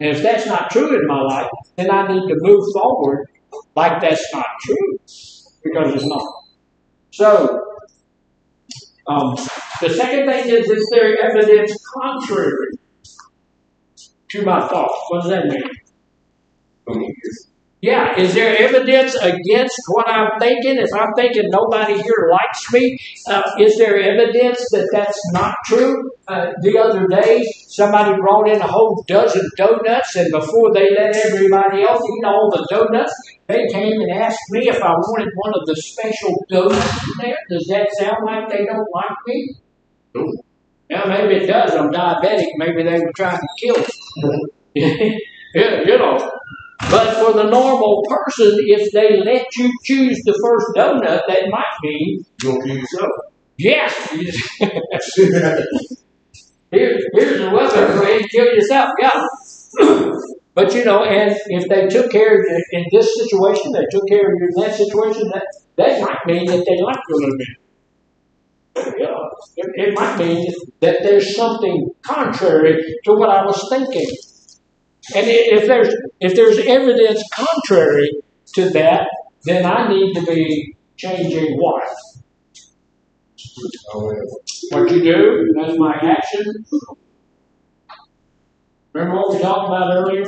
And if that's not true in my life, then I need to move forward like that's not true, because it's not. So, the second thing is there evidence contrary to my thoughts? What does that mean? Yeah, is there evidence against what I'm thinking? If I'm thinking nobody here likes me, is there evidence that that's not true? The other day, somebody brought in a whole dozen donuts, and before they let everybody else eat all the donuts, they came and asked me if I wanted one of the special donuts in there. Does that sound like they don't like me? Nope. Yeah, maybe it does. I'm diabetic. Maybe they were trying to kill me. But for the normal person, if they let you choose the first donut, that might mean You'll kill yourself. yes. Here's the weapon. Go ahead and kill yourself. Yeah. But you know, and if they took care of you in this situation, they took care of you in that situation, that might mean that they like you a little bit. You know, it might mean that there's something contrary to what I was thinking. And if there's evidence contrary to that, then I need to be changing what? What you do, that's my action. Remember what we talked about earlier?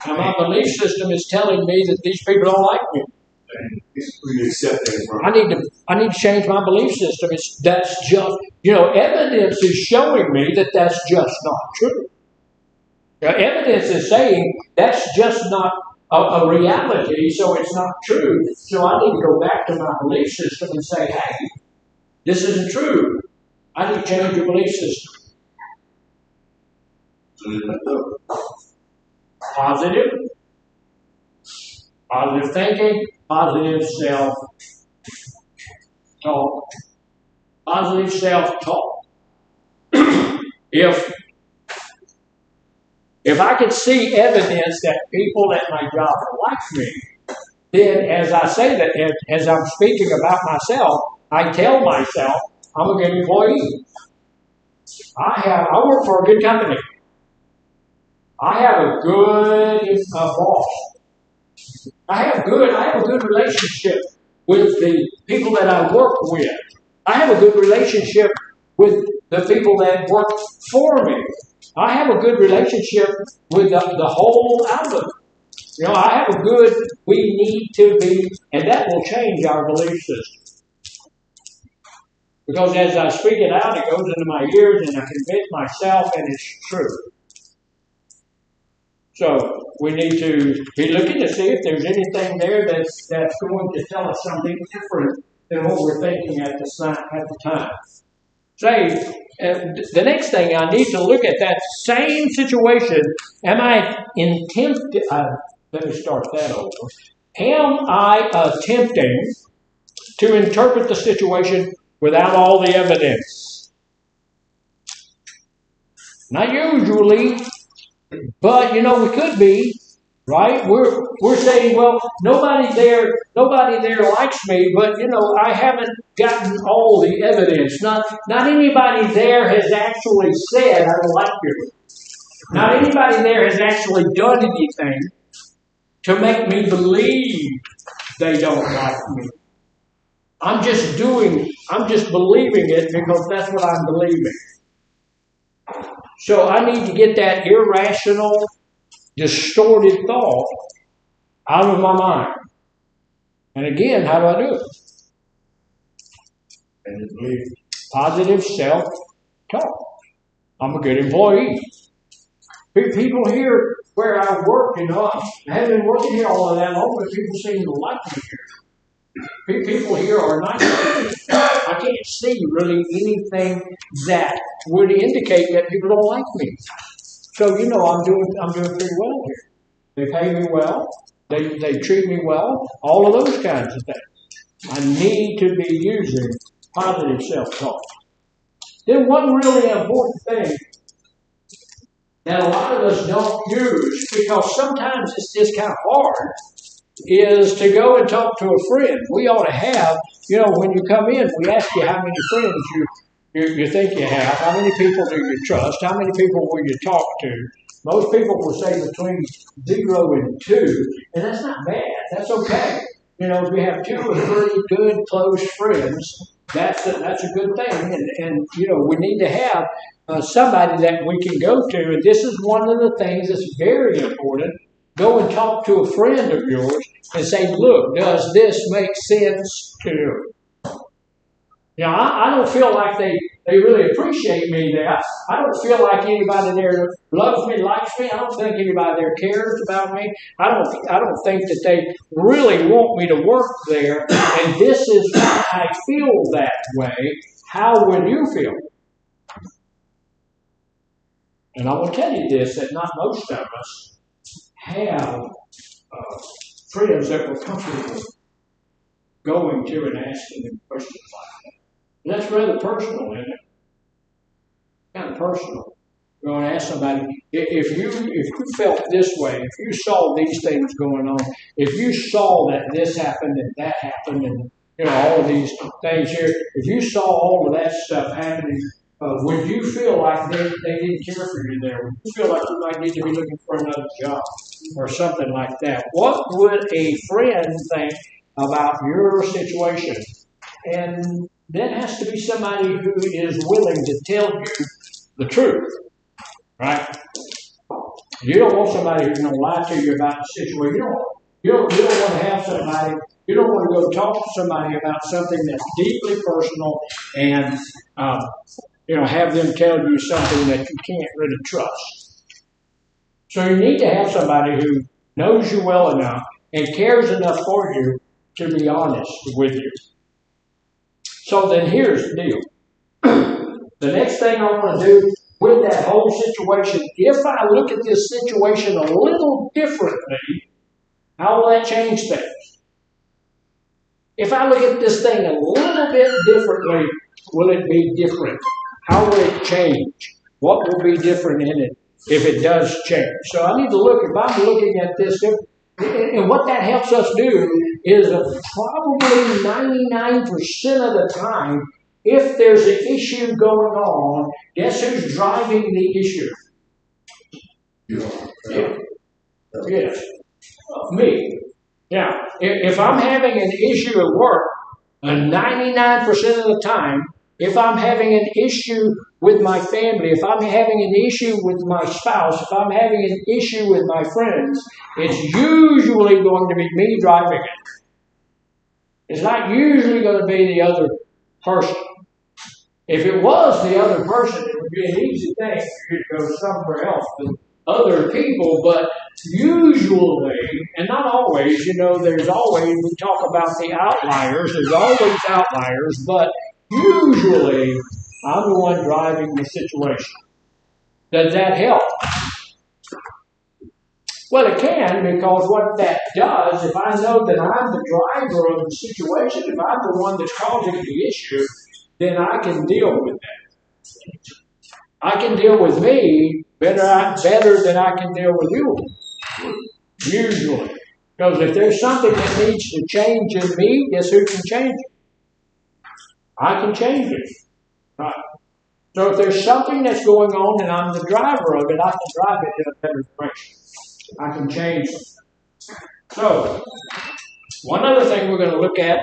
Now my belief system is telling me that these people don't like me. I need to change my belief system. That's just, you know, evidence is showing me that that's just not true. Now, evidence is saying that's just not a reality, so it's not true. So I need to go back to my belief system and say, hey, this isn't true. I need to change your belief system. Positive thinking, positive self-talk. Positive self-talk. If I could see evidence that people at my job like me, then as I say that, as I'm speaking about myself, I tell myself I'm a good employee. I work for a good company. I have a good boss. I have a good relationship with the people that I work with. I have a good relationship with the people that work for me. I have a good relationship with the whole outlook. You know, I have a good, we need to be, and that will change our belief system. Because as I speak it out, it goes into my ears and I convince myself and it's true. So we need to be looking to see if there's anything there that's going to tell us something different than what we're thinking at the time. Say, the next thing, I need to look at that same situation. Am I attempting, let me start that over. Am I attempting to interpret the situation without all the evidence? Not usually, but you know, we could be. Right? We're saying, well, nobody there likes me, but you know, I haven't gotten all the evidence. Not anybody there has actually said I don't like you. Not anybody there has actually done anything to make me believe they don't like me. I'm just believing it because that's what I'm believing. So I need to get that irrational, distorted thought out of my mind. And again, how do I do it? And believe positive self-talk. I'm a good employee. People here where I work, you know, I haven't been working here all of that long, but people seem to like me here. People here are nice. I can't see really anything that would indicate that people don't like me. So you know, I'm doing pretty well here. They pay me well. They treat me well. All of those kinds of things. I need to be using positive self-talk. Then one really important thing that a lot of us don't use, because sometimes it's just kind of hard, is to go and talk to a friend. We ought to have, you know, when you come in, we ask you how many friends you think you have, how many people do you trust, how many people will you talk to. Most people will say between 0 and 2, and that's not bad. That's okay. You know, if we have 2 or 3 good, close friends, that's a good thing. And you know, we need to have somebody that we can go to. And this is one of the things that's very important. Go and talk to a friend of yours and say, look, does this make sense to you? You know, I don't feel like they really appreciate me there. I don't feel like anybody there loves me, likes me. I don't think anybody there cares about me. I don't think that they really want me to work there. And this is why I feel that way. How would you feel? And I will tell you this, that not most of us have friends that were comfortable going to and asking them questions like that. And that's rather personal, isn't it? Kind of personal. You're going to ask somebody, if you felt this way, if you saw these things going on, if you saw that this happened and that happened, and all of these things here, if you saw all of that stuff happening, would you feel like they didn't care for you there? Would you feel like you might need to be looking for another job or something like that? What would a friend think about your situation? And that has to be somebody who is willing to tell you the truth, right? You don't want somebody who's going to lie to you about the situation. You don't want to have somebody. You don't want to go talk to somebody about something that's deeply personal and have them tell you something that you can't really trust. So you need to have somebody who knows you well enough and cares enough for you to be honest with you. So then here's the deal. The next thing I want to do with that whole situation, if I look at this situation a little differently, how will that change things? If I look at this thing a little bit differently, will it be different? How will it change? What will be different in it if it does change? So I need to look, if I'm looking at this, and what that helps us do is probably 99% of the time, if there's an issue going on, guess who's driving the issue? Yeah. Yes. Me. Now, if I'm having an issue at work, 99% of the time, if I'm having an issue with my family, if I'm having an issue with my spouse, if I'm having an issue with my friends, it's usually going to be me driving it. It's not usually going to be the other person. If it was the other person, it would be an easy thing for you to go somewhere else with other people, but usually, and not always, there's always, we talk about the outliers, there's always outliers, but usually I'm the one driving the situation. Does that help? Well, it can, because what that does, if I know that I'm the driver of the situation, if I'm the one that's causing the issue, then I can deal with that. I can deal with me better than I can deal with you. Usually. Because if there's something that needs to change in me, guess who can change it? I can change it. Right. So if there's something that's going on and I'm the driver of it, I can drive it in a better direction. I can change it. So, one other thing we're going to look at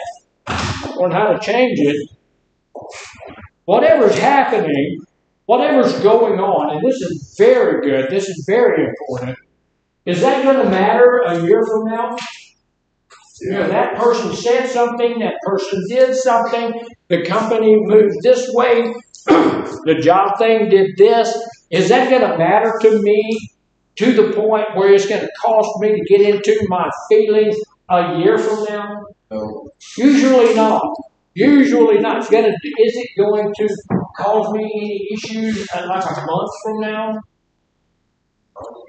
on how to change it, whatever's happening, whatever's going on, and this is very good, this is very important, is that going to matter a year from now? That person said something, that person did something, the company moved this way, the job thing did this. Is that going to matter to me to the point where it's going to cost me to get into my feelings a year from now? No. Usually not. Usually not. Is it going to cause me any issues like a month from now?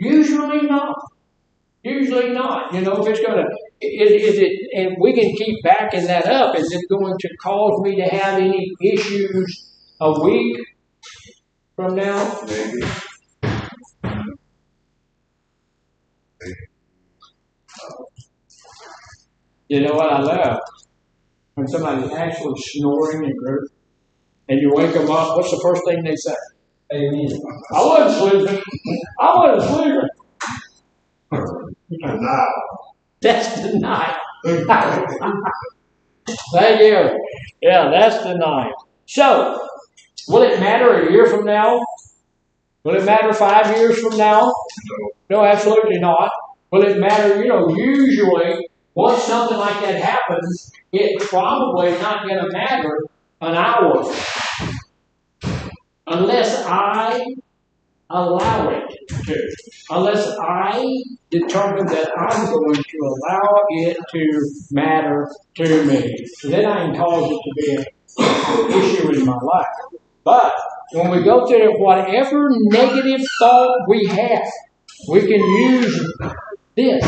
Usually not. Usually not. If it's going to, is it, and we can keep backing that up, is it going to cause me to have any issues a week from now? Maybe. You know what I love? When somebody's actually snoring in group, and you wake them up, what's the first thing they say? Amen. I wasn't sleeping. Now. That's denial. Thank you. Yeah, that's denial. So, will it matter a year from now? Will it matter 5 years from now? No, absolutely not. Will it matter, usually, once something like that happens, it's probably not going to matter an hour. Unless I allow it to. Unless I determine that I'm going to allow it to matter to me. So then I can cause it to be an issue in my life. But when we go through it, whatever negative thought we have, we can use this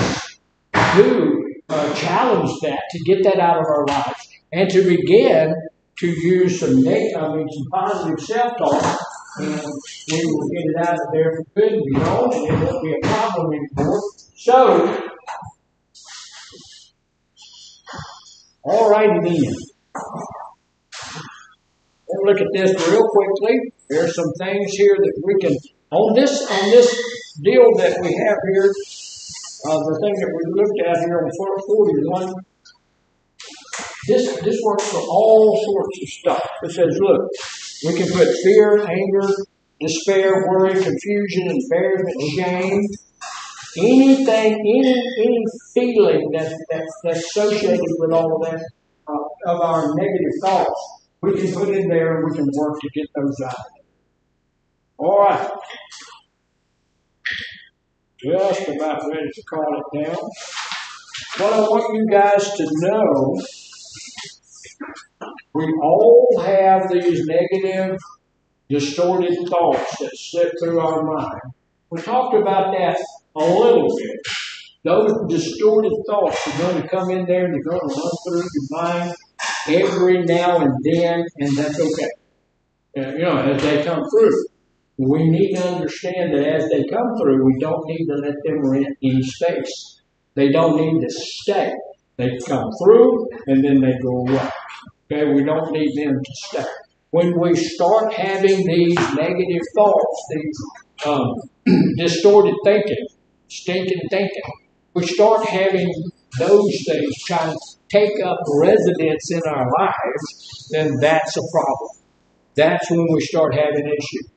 to challenge that, to get that out of our lives, and to begin to use some positive self-talk, and we will get it out of there for good and wrong, and it won't be a problem anymore. So, all righty then. We'll look at this real quickly. There's some things here that we can on this deal that we have here. The thing that we looked at here on 41. This works for all sorts of stuff. It says, look, we can put fear, anger, despair, worry, confusion, embarrassment, shame, anything, any feeling that's associated with all of that of our negative thoughts. We can put in there and we can work to get those out. All right. Just about ready to call it down. What I want you guys to know, we all have these negative, distorted thoughts that slip through our mind. We talked about that a little bit. Those distorted thoughts are going to come in there and they're going to run through your mind every now and then, and that's okay. As they come through. We need to understand that as they come through, we don't need to let them rent any space. They don't need to stay. They come through and then they go away. Okay, we don't need them to stay. When we start having these negative thoughts, these distorted thinking, stinking thinking, we start having those things trying to take up residence in our lives, then that's a problem. That's when we start having issues.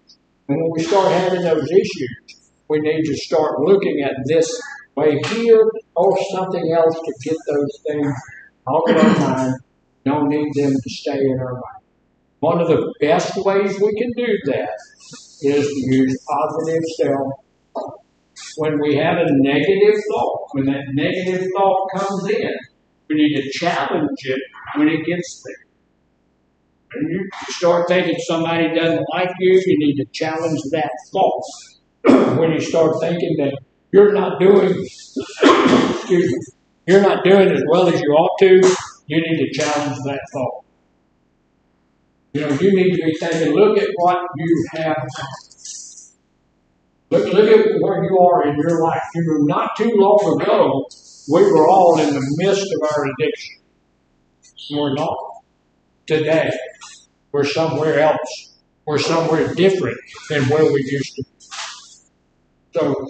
And when we start having those issues, we need to start looking at this way here or something else to get those things out of our mind. Don't need them to stay in our mind. One of the best ways we can do that is to use positive self-talk. When we have a negative thought, when that negative thought comes in, we need to challenge it when it gets there. When you start thinking somebody doesn't like you, you need to challenge that thought. When you start thinking that you're not doing, you're not doing as well as you ought to, you need to challenge that thought. You need to be thinking, look at what you have. Look at where you are in your life. Not too long ago, we were all in the midst of our addiction. We're not. Today, we're somewhere else. We're somewhere different than where we used to be. So,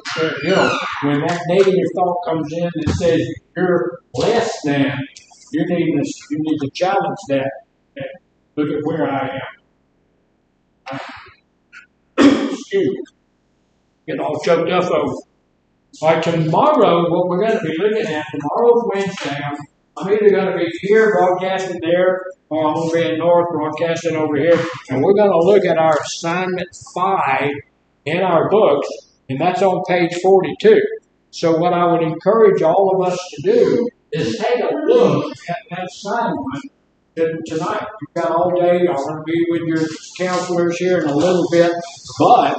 when that negative thought comes in that says you're less than, you need to challenge that. Look at where I am. Excuse me. Get all choked up over. All right, tomorrow, what we're going to be looking at, tomorrow's Wednesday, I'm either going to be here broadcasting there, or I'm going to be in North broadcasting over here, and we're going to look at our assignment 5 in our books, and that's on page 42. So what I would encourage all of us to do is take a look at that assignment tonight. You've got all day. I'm going to be with your counselors here in a little bit, but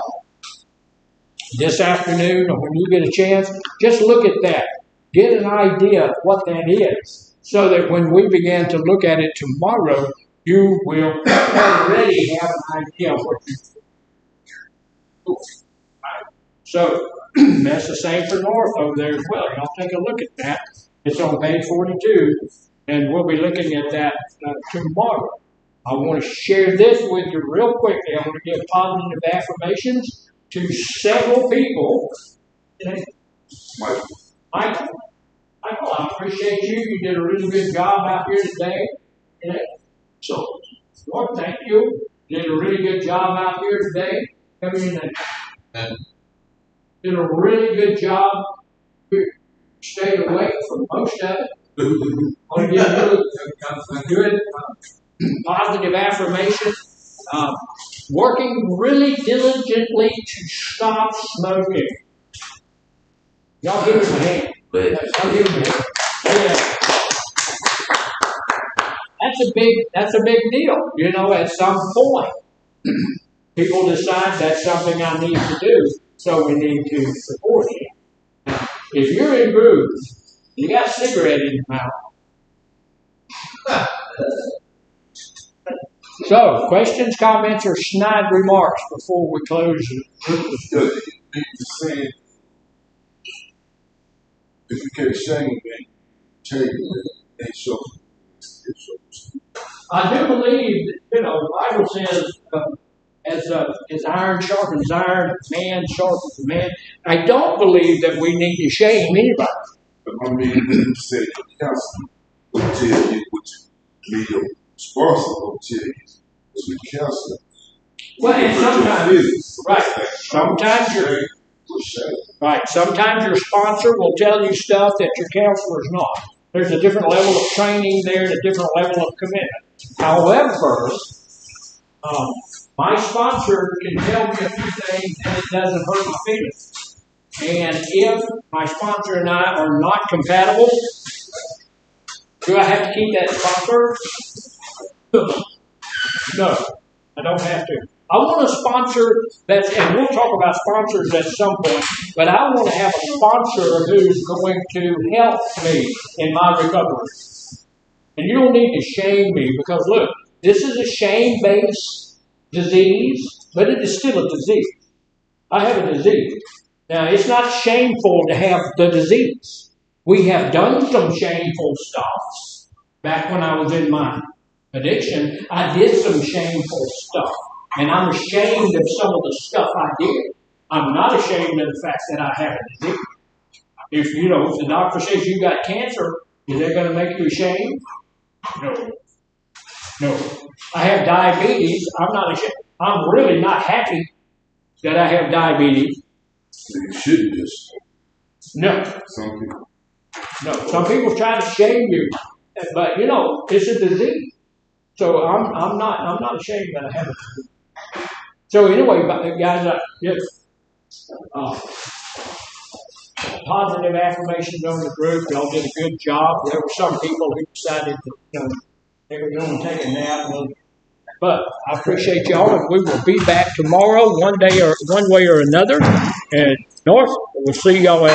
this afternoon, or when you get a chance, just look at that. Get an idea of what that is, so that when we begin to look at it tomorrow, you will already have an idea of what you do. So that's the same for North over there as well. Y'all take a look at that. It's on page 42, and we'll be looking at that tomorrow. I want to share this with you real quickly. I want to give positive affirmations to several people. Michael, I appreciate you. You did a really good job out here today. So, Lord, thank you. You did a really good job out here today. Come in and did a really good job. You stayed awake for most of it. I want to give you a good positive affirmation. Working really diligently to stop smoking. Y'all give him a hand. Y'all give him a hand. Yeah. That's a big deal. At some point, people decide that's something I need to do, so we need to support it. If you're in group, you got a cigarette in your mouth. So, questions, comments, or snide remarks before we close? If you can't shame me, change it and show. I do believe that, the Bible says, as iron sharpens iron, man sharpens man. I don't believe that we need to shame anybody. But I mean, you said your counselor will tell you what you need, your sponsor will tell you what your counselor. Well, and sometimes your sponsor will tell you stuff that your counselor's not. There's a different level of training there and a different level of commitment. However, my sponsor can tell me a few things and it doesn't hurt my feelings. And if my sponsor and I are not compatible, do I have to keep that sponsor? No, I don't have to. I want a sponsor and we'll talk about sponsors at some point, but I want to have a sponsor who's going to help me in my recovery. And you don't need to shame me because, look, this is a shame-based disease, but it is still a disease. I have a disease. Now, it's not shameful to have the disease. We have done some shameful stuff. Back when I was in my addiction, I did some shameful stuff. And I'm ashamed of some of the stuff I did. I'm not ashamed of the fact that I have a disease. If the doctor says you got cancer, is that going to make you ashamed? No. I have diabetes. I'm not ashamed. I'm really not happy that I have diabetes. You shouldn't just. No. Some people. No. Some people try to shame you, but it's a disease. So I'm not ashamed that I have it. So anyway, guys, positive affirmations on the group. Y'all did a good job. There were some people who decided that they were going to take a nap. But I appreciate y'all, and we will be back tomorrow, one way or another. And North, we'll see y'all after.